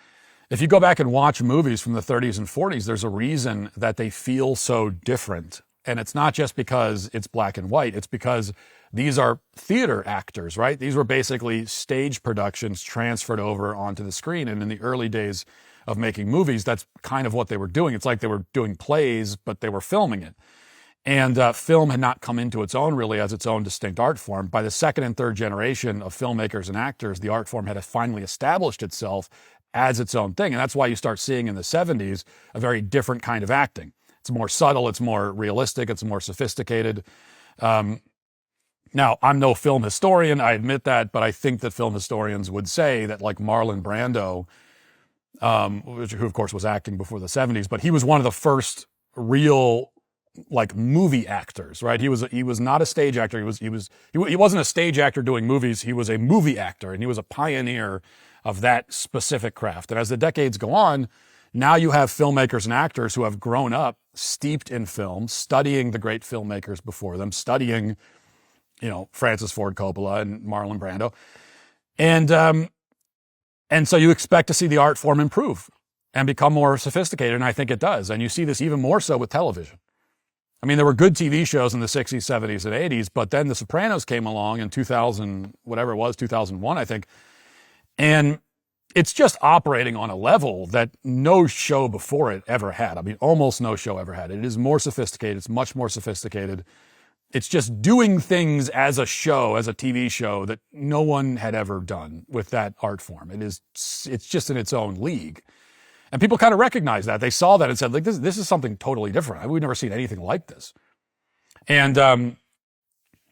If you go back and watch movies from the 30s and 40s, there's a reason that they feel so different. And it's not just because it's black and white. It's because these are theater actors, right? These were basically stage productions transferred over onto the screen. And in the early days of making movies, that's kind of what they were doing. It's like they were doing plays, but they were filming it. And film had not come into its own really as its own distinct art form. By the second and third generation of filmmakers and actors, the art form had finally established itself as its own thing. And that's why you start seeing in the 70s a very different kind of acting. It's more subtle, it's more realistic, it's more sophisticated. Now, I'm no film historian, I admit that, but I think that film historians would say that, like Marlon Brando, who of course was acting before the 70s, but he was one of the first real like movie actors, right? He was not a stage actor. He wasn't a stage actor doing movies. He was a movie actor, and he was a pioneer of that specific craft. And as the decades go on, now you have filmmakers and actors who have grown up steeped in film, studying the great filmmakers before them, studying, Francis Ford Coppola and Marlon Brando. And so you expect to see the art form improve and become more sophisticated, and I think it does. And you see this even more so with television. I mean, there were good TV shows in the 60s, 70s, and 80s, but then The Sopranos came along in 2000, whatever it was, 2001, I think. And it's just operating on a level that no show before it ever had. I mean, almost no show ever had. It is more sophisticated. It's much more sophisticated. It's just doing things as a show, as a TV show, that no one had ever done with that art form. It's just in its own league. And people kind of recognized that. They saw that and said, like, this is something totally different. We've never seen anything like this. And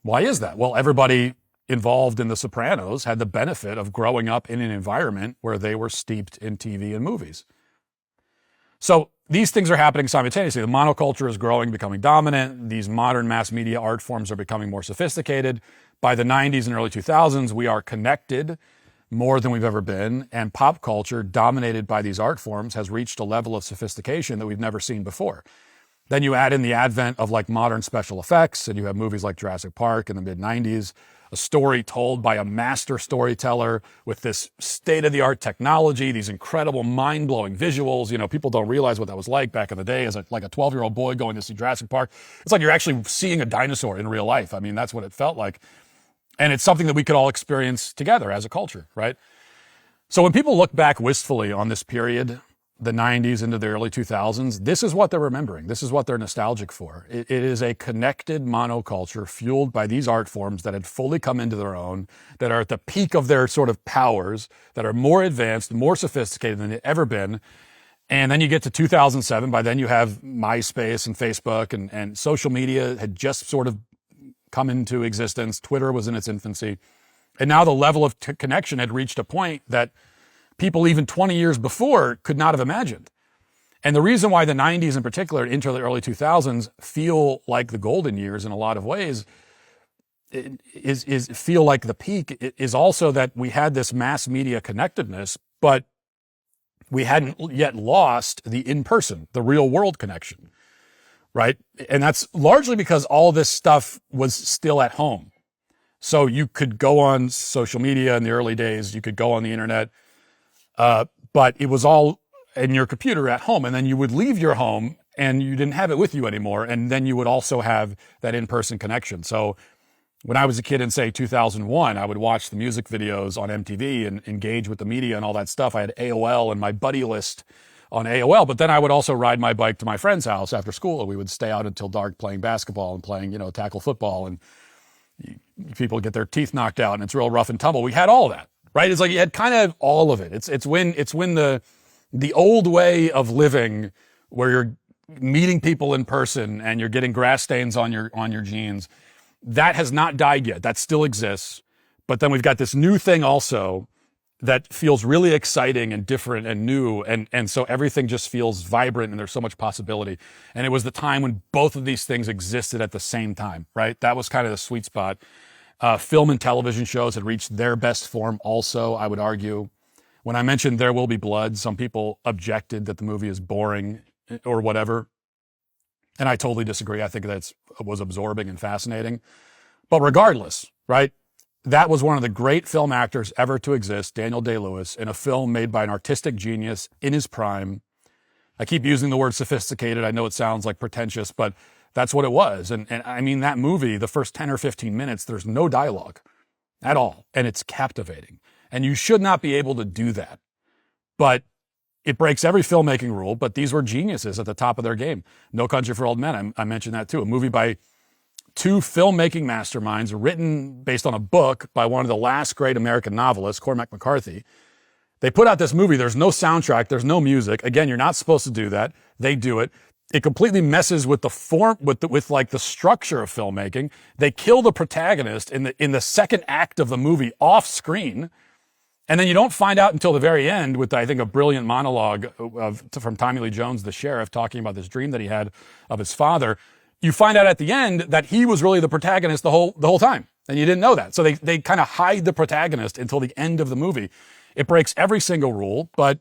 why is that? Well, everybody involved in The Sopranos had the benefit of growing up in an environment where they were steeped in TV and movies. So these things are happening simultaneously. The monoculture is growing, becoming dominant. These modern mass media art forms are becoming more sophisticated. By the 90s and early 2000s, we are connected more than we've ever been, and pop culture, dominated by these art forms, has reached a level of sophistication that we've never seen before. Then you add in the advent of like modern special effects, and you have movies like Jurassic Park in the mid-90s, a story told by a master storyteller with this state-of-the-art technology, these incredible mind-blowing visuals. People don't realize what that was like back in the day as a 12-year-old boy going to see Jurassic Park. It's like you're actually seeing a dinosaur in real life. I mean, that's what it felt like. And it's something that we could all experience together as a culture, right? So when people look back wistfully on this period, the 90s into the early 2000s, this is what they're remembering. This is what they're nostalgic for. It is a connected monoculture fueled by these art forms that had fully come into their own, that are at the peak of their sort of powers, that are more advanced, more sophisticated than they've ever been. And then you get to 2007. By then you have MySpace and Facebook, and social media had just sort of come into existence. Twitter was in its infancy. And now the level of connection had reached a point that people even 20 years before could not have imagined. And the reason why the 90s in particular into the early 2000s feel like the golden years in a lot of ways is feel like the peak is also that we had this mass media connectedness, but we hadn't yet lost the in-person, the real world connection. Right? And that's largely because all this stuff was still at home. So you could go on social media in the early days, you could go on the internet, but it was all in your computer at home. And then you would leave your home and you didn't have it with you anymore. And then you would also have that in-person connection. So when I was a kid in, say, 2001, I would watch the music videos on MTV and engage with the media and all that stuff. I had AOL and my buddy list on AOL, but then I would also ride my bike to my friend's house after school. We would stay out until dark playing basketball and playing, tackle football, and people get their teeth knocked out and it's real rough and tumble. We had all that, right? It's like you had kind of all of it. It's when the old way of living where you're meeting people in person and you're getting grass stains on your jeans, that has not died yet. That still exists. But then we've got this new thing also that feels really exciting and different and new. And so everything just feels vibrant and there's so much possibility. And it was the time when both of these things existed at the same time, right? That was kind of the sweet spot. Film and television shows had reached their best form also, I would argue. When I mentioned There Will Be Blood, some people objected that the movie is boring or whatever. And I totally disagree. I think that was absorbing and fascinating. But regardless, right? That was one of the great film actors ever to exist, Daniel Day-Lewis, in a film made by an artistic genius in his prime. I keep using the word sophisticated. I know it sounds like pretentious, but that's what it was. And I mean, that movie, the first 10 or 15 minutes, there's no dialogue at all. And it's captivating. And you should not be able to do that. But it breaks every filmmaking rule. But these were geniuses at the top of their game. No Country for Old Men, I mentioned that too. A movie by two filmmaking masterminds, written based on a book by one of the last great American novelists, Cormac McCarthy. They put out this movie. There's no soundtrack. There's no music. Again, you're not supposed to do that. They do it. It completely messes with the form, with like the structure of filmmaking. They kill the protagonist in the second act of the movie off screen. And then you don't find out until the very end with, I think, a brilliant monologue from Tommy Lee Jones, the sheriff, talking about this dream that he had of his father. You find out at the end that he was really the protagonist the whole time. And you didn't know that. So they kind of hide the protagonist until the end of the movie. It breaks every single rule, but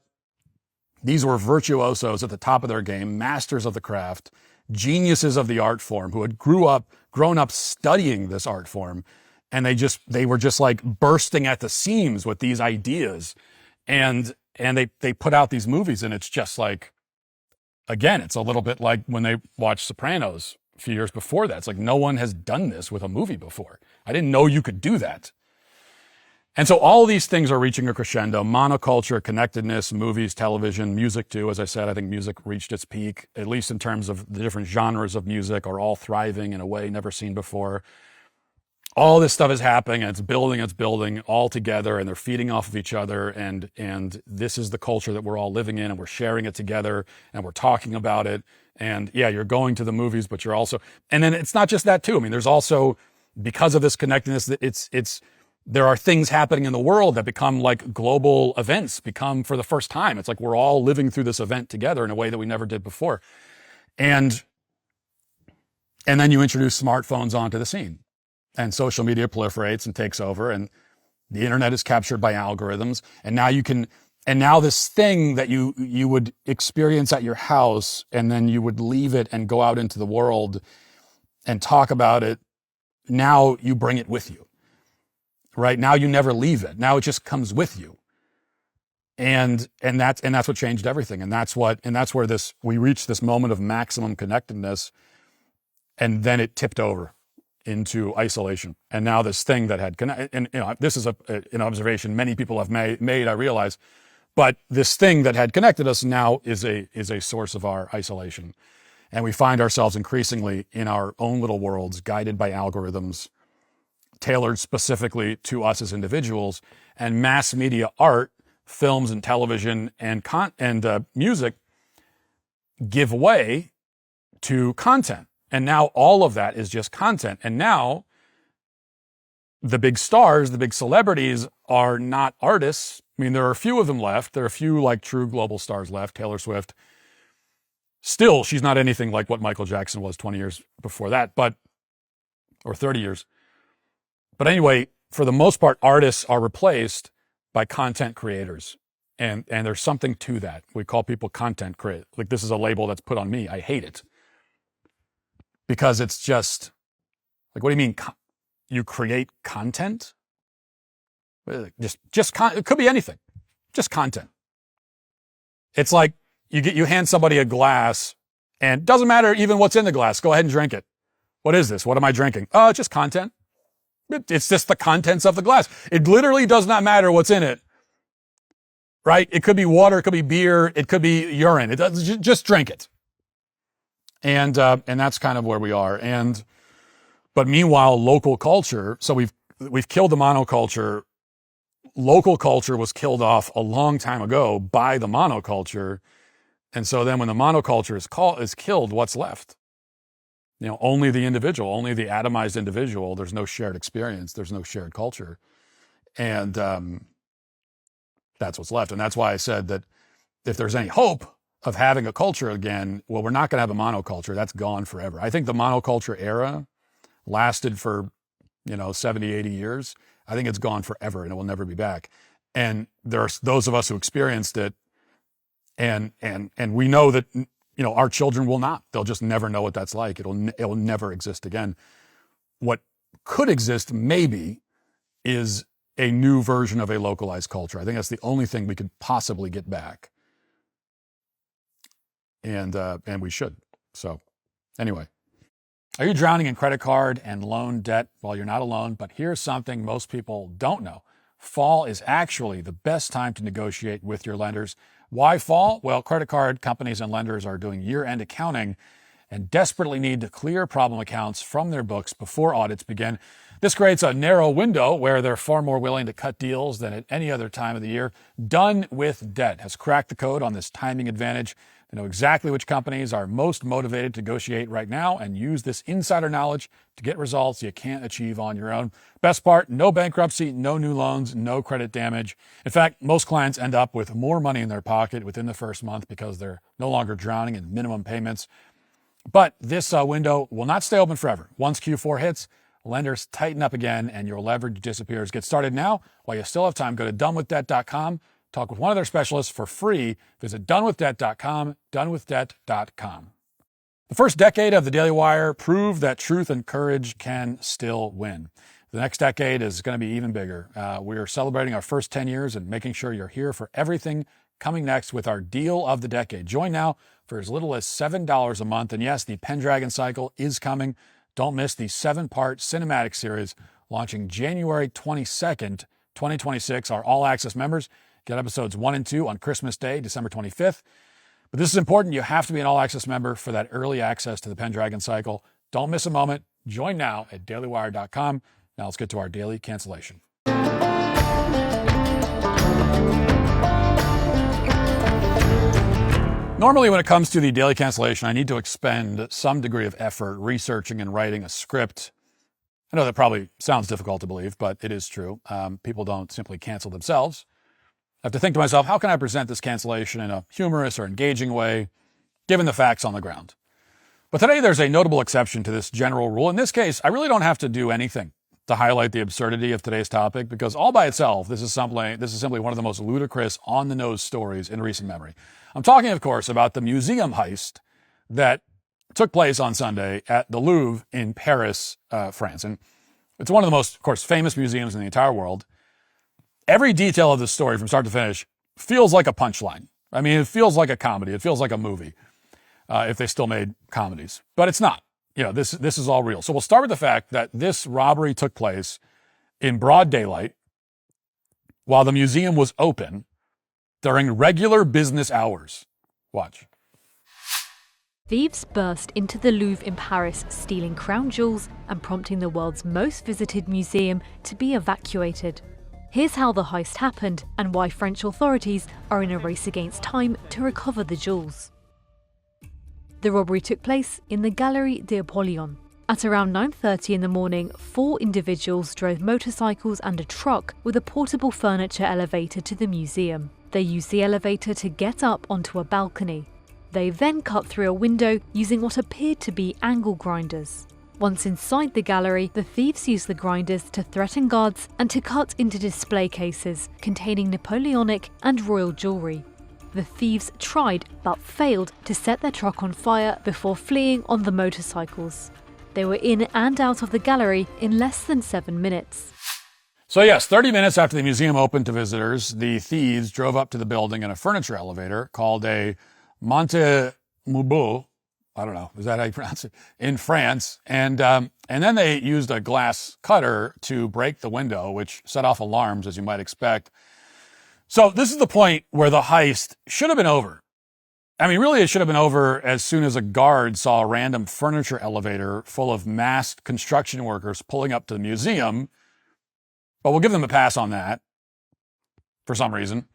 these were virtuosos at the top of their game, masters of the craft, geniuses of the art form who had grown up studying this art form. And they were just like bursting at the seams with these ideas. And they put out these movies, and it's just like, again, it's a little bit like when they watched Sopranos a few years before that. It's like, no one has done this with a movie before. I didn't know you could do that. And so all these things are reaching a crescendo: monoculture, connectedness, movies, television, music too. As I said, I think music reached its peak, at least in terms of the different genres of music are all thriving in a way never seen before. All this stuff is happening, and it's building all together, and they're feeding off of each other. And this is the culture that we're all living in, and we're sharing it together, and we're talking about it. And yeah, you're going to the movies, but you're also, and then it's not just that too. I mean, there's also, because of this connectedness, that there are things happening in the world that become like global events, become for the first time. It's like we're all living through this event together in a way that we never did before. And then you introduce smartphones onto the scene, and social media proliferates and takes over, and the internet is captured by algorithms. And now this thing that you would experience at your house, and then you would leave it and go out into the world and talk about it. Now you bring it with you. Right now, you never leave it. Now it just comes with you, and that's what changed everything. And that's where we reached this moment of maximum connectedness, and then it tipped over into isolation. And now this thing that had and this is an observation many people have made, I realize, but this thing that had connected us now is a source of our isolation, and we find ourselves increasingly in our own little worlds, guided by algorithms tailored specifically to us as individuals. And mass media art, films and television and music give way to content. And now all of that is just content. And now the big stars, the big celebrities are not artists. I mean, there are a few of them left. There are a few like true global stars left. Taylor Swift. Still, she's not anything like what Michael Jackson was 20 years before that, or 30 years. But anyway, for the most part, artists are replaced by content creators. And there's something to that. We call people content creators. Like, this is a label that's put on me. I hate it. Because it's just, like, what do you mean you create content? It could be anything. Just content. It's like you hand somebody a glass, and it doesn't matter even what's in the glass. Go ahead and drink it. What is this? What am I drinking? Oh, it's just content. It's just the contents of the glass. It literally does not matter what's in it, right? It could be water, it could be beer, it could be urine. It does, just drink it. And that's kind of where we are. But meanwhile, local culture. So we've killed the monoculture. Local culture was killed off a long time ago by the monoculture. And so then when the monoculture is killed, what's left? Only the individual, only the atomized individual. There's no shared experience. There's no shared culture. And that's what's left. And that's why I said that if there's any hope of having a culture again, well, we're not going to have a monoculture. That's gone forever. I think the monoculture era lasted for, 70, 80 years. I think it's gone forever, and it will never be back. And there are those of us who experienced it, and we know that our children will not. They'll just never know what that's like. It'll never exist again. What could exist maybe is a new version of a localized culture. I think that's the only thing we could possibly get back. And we should. So anyway, are you drowning in credit card and loan debt? Well, you're not alone, but here's something most people don't know. Fall is actually the best time to negotiate with your lenders. Why fall? Well, credit card companies and lenders are doing year-end accounting and desperately need to clear problem accounts from their books before audits begin. This creates a narrow window where they're far more willing to cut deals than at any other time of the year. Done with Debt has cracked the code on this timing advantage. They know exactly which companies are most motivated to negotiate right now and use this insider knowledge to get results you can't achieve on your own. Best part, no bankruptcy, no new loans, no credit damage. In fact, most clients end up with more money in their pocket within the first month because they're no longer drowning in minimum payments. But this window will not stay open forever. Once Q4 hits, lenders tighten up again and your leverage disappears. Get started now while you still have time. Go to donewithdebt.com. Talk with one of their specialists for free. Visit donewithdebt.com, donewithdebt.com. The first decade of the Daily Wire proved that truth and courage can still win. The next decade is going to be even bigger. We are celebrating our first 10 years and making sure you're here for everything coming next with our deal of the decade. Join now for as little as $7 a month. And yes, the Pendragon cycle is coming. Don't miss the 7-part cinematic series launching January 22nd, 2026. Our all-access members get episodes 1 and 2 on Christmas Day, December 25th. But this is important. You have to be an all-access member for that early access to the Pendragon cycle. Don't miss a moment. Join now at dailywire.com. Now let's get to our daily cancellation. Normally, when it comes to the daily cancellation, I need to expend some degree of effort researching and writing a script. I know that probably sounds difficult to believe, but it is true. People don't simply cancel themselves. I have to think to myself, how can I present this cancellation in a humorous or engaging way, given the facts on the ground? But today, there's a notable exception to this general rule. In this case, I really don't have to do anything to highlight the absurdity of today's topic, because all by itself, this is simply one of the most ludicrous, on-the-nose stories in recent memory. I'm talking, of course, about the museum heist that took place on Sunday at the Louvre in Paris, France. And it's one of the most, of course, famous museums in the entire world. Every detail of this story from start to finish feels like a punchline. I mean, it feels like a comedy. It feels like a movie, if they still made comedies. But it's not. You know, this is all real. So we'll start with the fact that this robbery took place in broad daylight while the museum was open during regular business hours. Watch. Thieves burst into the Louvre in Paris, stealing crown jewels and prompting the world's most visited museum to be evacuated. Here's how the heist happened and why French authorities are in a race against time to recover the jewels. The robbery took place in the Galerie d'Apollon. At around 9:30 in the morning, 4 individuals drove motorcycles and a truck with a portable furniture elevator to the museum. They used the elevator to get up onto a balcony. They then cut through a window using what appeared to be angle grinders. Once inside the gallery, the thieves used the grinders to threaten guards and to cut into display cases containing Napoleonic and royal jewellery. The thieves tried but failed to set their truck on fire before fleeing on the motorcycles. They were in and out of the gallery in less than 7 minutes. So yes, 30 minutes after the museum opened to visitors, the thieves drove up to the building in a furniture elevator called a Monte-Moubeau, I don't know, is that how you pronounce it, in France. And then they used a glass cutter to break the window, which set off alarms, as you might expect. So this is the point where the heist should have been over. I mean, really, it should have been over as soon as a guard saw a random furniture elevator full of masked construction workers pulling up to the museum. But we'll give them a pass on that for some reason.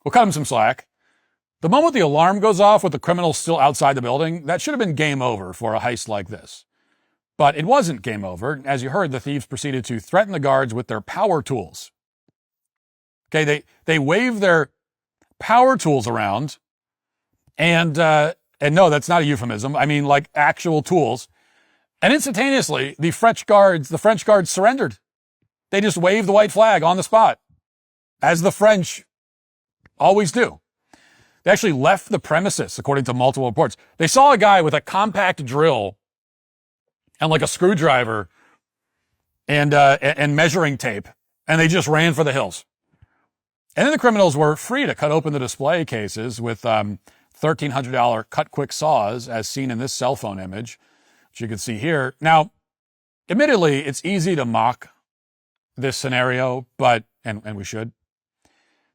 We'll cut them some slack. The moment the alarm goes off with the criminals still outside the building, that should have been game over for a heist like this. But it wasn't game over. As you heard, the thieves proceeded to threaten the guards with their power tools. Okay, they wave their power tools around, and no, that's not a euphemism. I mean, like actual tools. And instantaneously, the French guards surrendered. They just waved the white flag on the spot, as the French always do. They actually left the premises, according to multiple reports. They saw a guy with a compact drill and like a screwdriver and measuring tape, and they just ran for the hills. And then the criminals were free to cut open the display cases with $1,300 cut-quick saws, as seen in this cell phone image, which you can see here. Now, admittedly, it's easy to mock this scenario, and we should.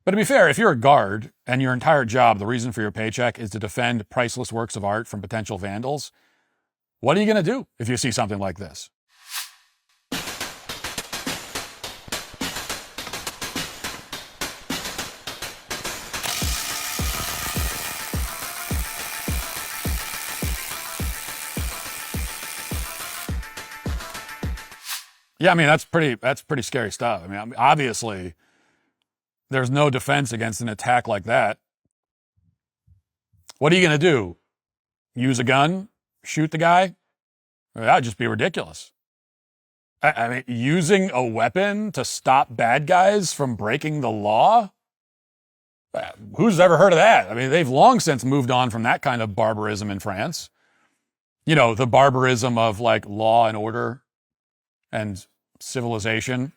But to be fair, if you're a guard and your entire job, the reason for your paycheck is to defend priceless works of art from potential vandals, what are you going to do if you see something like this? Yeah, I mean, that's pretty scary stuff. I mean, obviously, there's no defense against an attack like that. What are you going to do? Use a gun? Shoot the guy? That would just be ridiculous. I mean, using a weapon to stop bad guys from breaking the law? Who's ever heard of that? I mean, they've long since moved on from that kind of barbarism in France. You know, the barbarism of like law and order and civilization.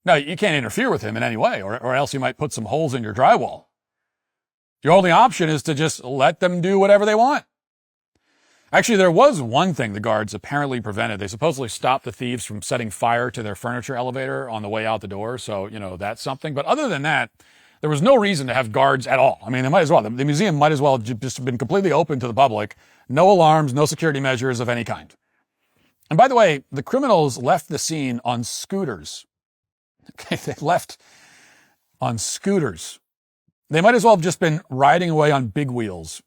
No, you can't interfere with him in any way, or else you might put some holes in your drywall. Your only option is to just let them do whatever they want. Actually, there was one thing the guards apparently prevented. They supposedly stopped the thieves from setting fire to their furniture elevator on the way out the door. So, you know, that's something. But other than that, there was no reason to have guards at all. I mean, they might as well. The museum might as well have just been completely open to the public. No alarms, no security measures of any kind. And by the way, the criminals left the scene on scooters. Okay, they left on scooters. They might as well have just been riding away on big wheels.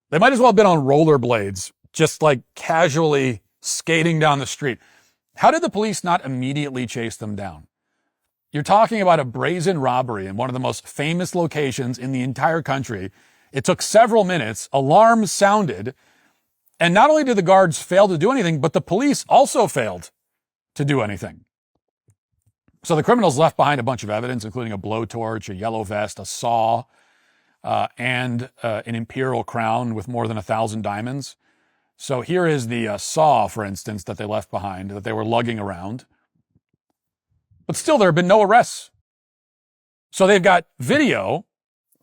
They might as well have been on rollerblades, just like casually skating down the street. How did the police not immediately chase them down? You're talking about a brazen robbery in one of the most famous locations in the entire country. It took several minutes, alarms sounded, and not only did the guards fail to do anything, but the police also failed to do anything. So the criminals left behind a bunch of evidence, including a blowtorch, a yellow vest, a saw, and an imperial crown with more than 1,000 diamonds. So here is the saw, for instance, that they left behind, that they were lugging around. But still, there have been no arrests. So they've got video,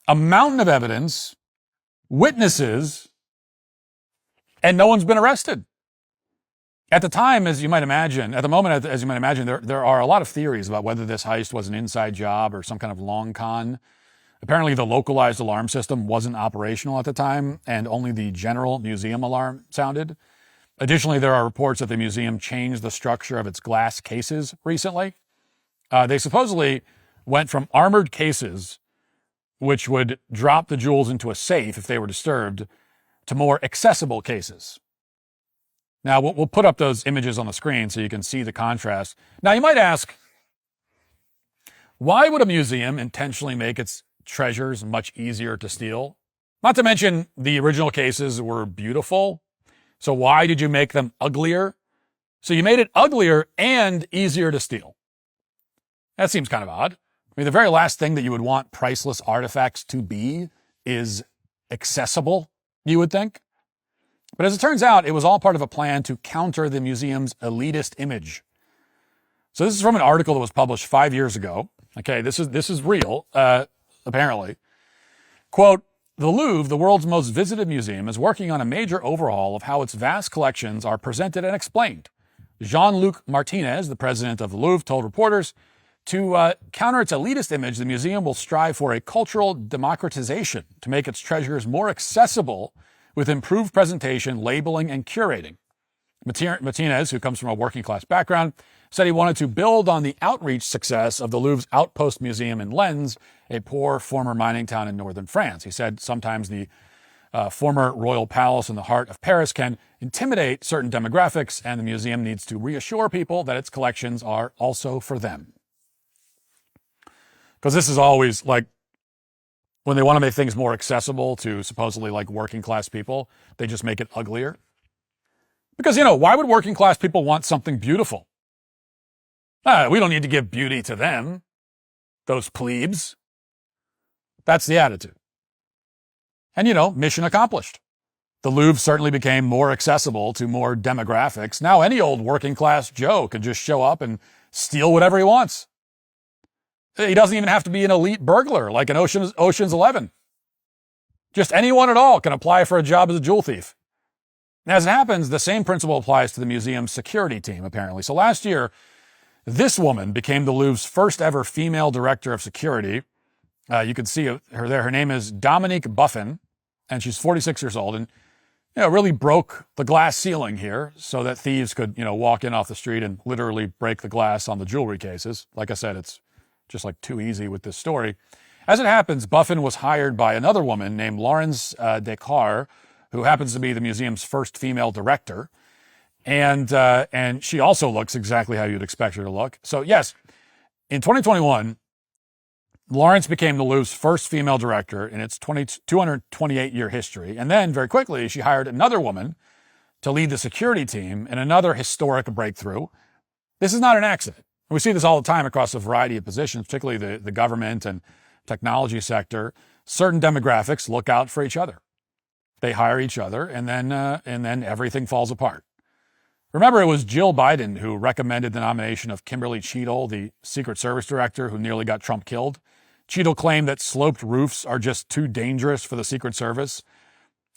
a mountain of evidence, witnesses, and no one's been arrested. At the time, as you might imagine, at the moment, as you might imagine, there are a lot of theories about whether this heist was an inside job or some kind of long con. Apparently, the localized alarm system wasn't operational at the time, and only the general museum alarm sounded. Additionally, there are reports that the museum changed the structure of its glass cases recently. They supposedly went from armored cases, which would drop the jewels into a safe if they were disturbed, to more accessible cases. Now, we'll put up those images on the screen so you can see the contrast. Now, you might ask, why would a museum intentionally make its treasures much easier to steal? Not to mention, the original cases were beautiful. So why did you make them uglier? So you made it uglier and easier to steal. That seems kind of odd. I mean, the very last thing that you would want priceless artifacts to be is accessible, you would think. But as it turns out, it was all part of a plan to counter the museum's elitist image. So this is from an article that was published 5 years ago. Okay, this is real, apparently. Quote, "The Louvre, the world's most visited museum, is working on a major overhaul of how its vast collections are presented and explained." Jean-Luc Martinez, the president of the Louvre, told reporters, to counter its elitist image, the museum will strive for a cultural democratization to make its treasures more accessible with improved presentation, labeling, and curating. Martinez, who comes from a working-class background, said he wanted to build on the outreach success of the Louvre's Outpost Museum in Lens, a poor former mining town in northern France. He said sometimes the former royal palace in the heart of Paris can intimidate certain demographics, and the museum needs to reassure people that its collections are also for them. Because this is always like, when they want to make things more accessible to supposedly like working class people, they just make it uglier. Because, you know, why would working class people want something beautiful? We don't need to give beauty to them, those plebes. That's the attitude. And, you know, mission accomplished. The Louvre certainly became more accessible to more demographics. Now any old working class Joe can just show up and steal whatever he wants. He doesn't even have to be an elite burglar like in Ocean's 11. Just anyone at all can apply for a job as a jewel thief. And as it happens, the same principle applies to the museum's security team, apparently. So last year, this woman became the Louvre's first ever female director of security. You can see her there. Her name is Dominique Buffin, and she's 46 years old. And, you know, really broke the glass ceiling here so that thieves could, you know, walk in off the street and literally break the glass on the jewelry cases. Like I said, it's just like too easy with this story. As it happens, Buffin was hired by another woman named Laurence Descartes, who happens to be the museum's first female director. And she also looks exactly how you'd expect her to look. So yes, in 2021, Lawrence became the Louvre's first female director in its 228-year history. And then, very quickly, she hired another woman to lead the security team in another historic breakthrough. This is not an accident. We see this all the time across a variety of positions, particularly the government and technology sector. Certain demographics look out for each other. They hire each other, and then everything falls apart. Remember, it was Jill Biden who recommended the nomination of Kimberly Cheadle, the Secret Service director who nearly got Trump killed. Cheadle claimed that sloped roofs are just too dangerous for the Secret Service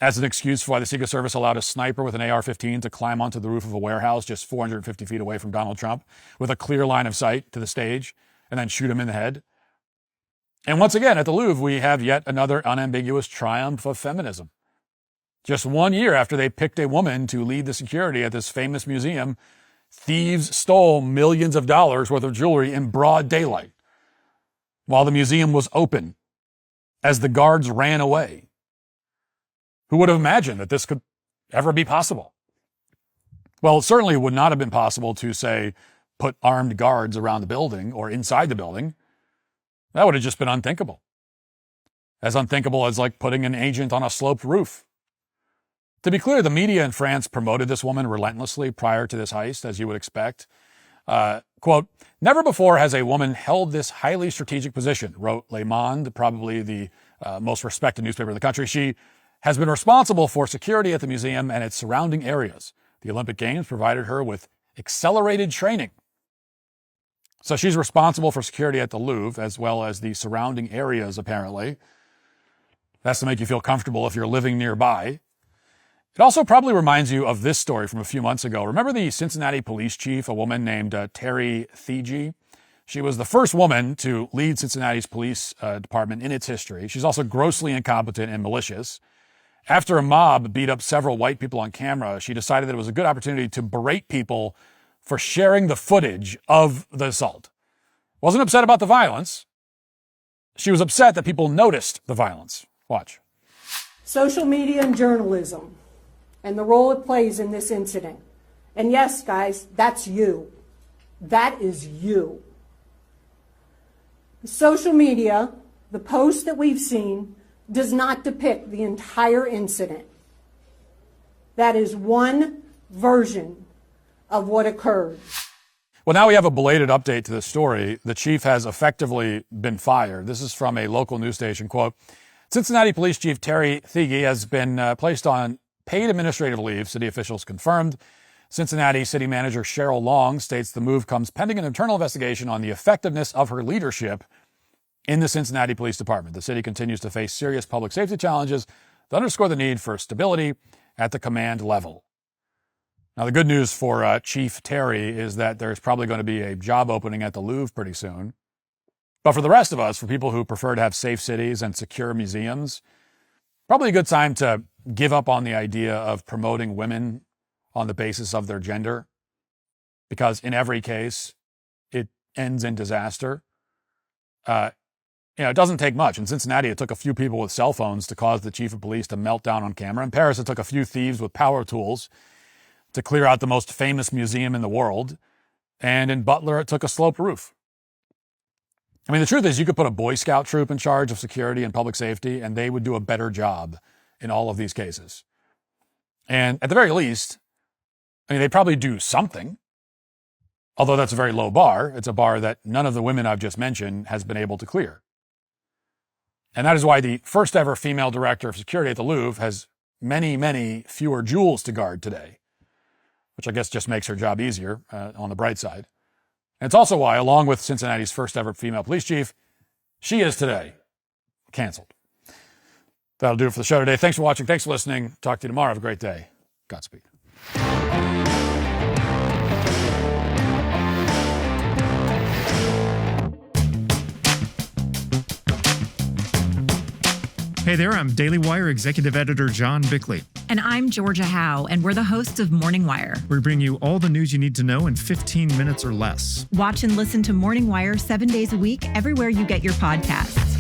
as an excuse for why the Secret Service allowed a sniper with an AR-15 to climb onto the roof of a warehouse just 450 feet away from Donald Trump with a clear line of sight to the stage and then shoot him in the head. And once again, at the Louvre, we have yet another unambiguous triumph of feminism. Just 1 year after they picked a woman to lead the security at this famous museum, thieves stole millions of dollars worth of jewelry in broad daylight while the museum was open as the guards ran away. Who would have imagined that this could ever be possible? Well, it certainly would not have been possible to, say, put armed guards around the building or inside the building. That would have just been unthinkable. As unthinkable as like putting an agent on a sloped roof. To be clear, the media in France promoted this woman relentlessly prior to this heist, as you would expect. Quote, "Never before has a woman held this highly strategic position," wrote Le Monde, probably the most respected newspaper in the country. "She has been responsible for security at the museum and its surrounding areas. The Olympic Games provided her with accelerated training." So she's responsible for security at the Louvre as well as the surrounding areas, apparently. That's to make you feel comfortable if you're living nearby. It also probably reminds you of this story from a few months ago. Remember the Cincinnati police chief, a woman named Terry Thiege? She was the first woman to lead Cincinnati's police department in its history. She's also grossly incompetent and malicious. After a mob beat up several white people on camera, she decided that it was a good opportunity to berate people for sharing the footage of the assault. Wasn't upset about the violence. She was upset that people noticed the violence. Watch. Social media and journalism and the role it plays in this incident. And yes, guys, that's you. That is you. Social media, the post that we've seen, does not depict the entire incident. That is one version of what occurred. Well, now we have a belated update to this story. The chief has effectively been fired. This is from a local news station. Quote, "Cincinnati Police Chief Terry Thiege has been placed on paid administrative leave," city officials confirmed. Cincinnati City Manager Cheryl Long states the move comes pending an internal investigation on the effectiveness of her leadership in the Cincinnati Police Department. The city continues to face serious public safety challenges that underscore the need for stability at the command level. Now, the good news for Chief Terry is that there's probably going to be a job opening at the Louvre pretty soon. But for the rest of us, for people who prefer to have safe cities and secure museums, probably a good time to give up on the idea of promoting women on the basis of their gender, because in every case, it ends in disaster. It doesn't take much. In Cincinnati, it took a few people with cell phones to cause the chief of police to melt down on camera. In Paris, it took a few thieves with power tools to clear out the most famous museum in the world. And in Butler, it took a sloped roof. I mean, the truth is you could put a Boy Scout troop in charge of security and public safety, and they would do a better job in all of these cases. And at the very least, I mean, they probably do something, although that's a very low bar. It's a bar that none of the women I've just mentioned has been able to clear. And that is why the first ever female director of security at the Louvre has many, many fewer jewels to guard today, which I guess just makes her job easier on the bright side. And it's also why, along with Cincinnati's first ever female police chief, she is today canceled. That'll do it for the show today. Thanks for watching. Thanks for listening. Talk to you tomorrow. Have a great day. Godspeed. Hey there, I'm Daily Wire Executive Editor John Bickley. And I'm Georgia Howe, and we're the hosts of Morning Wire. We bring you all the news you need to know in 15 minutes or less. Watch and listen to Morning Wire 7 days a week, everywhere you get your podcasts.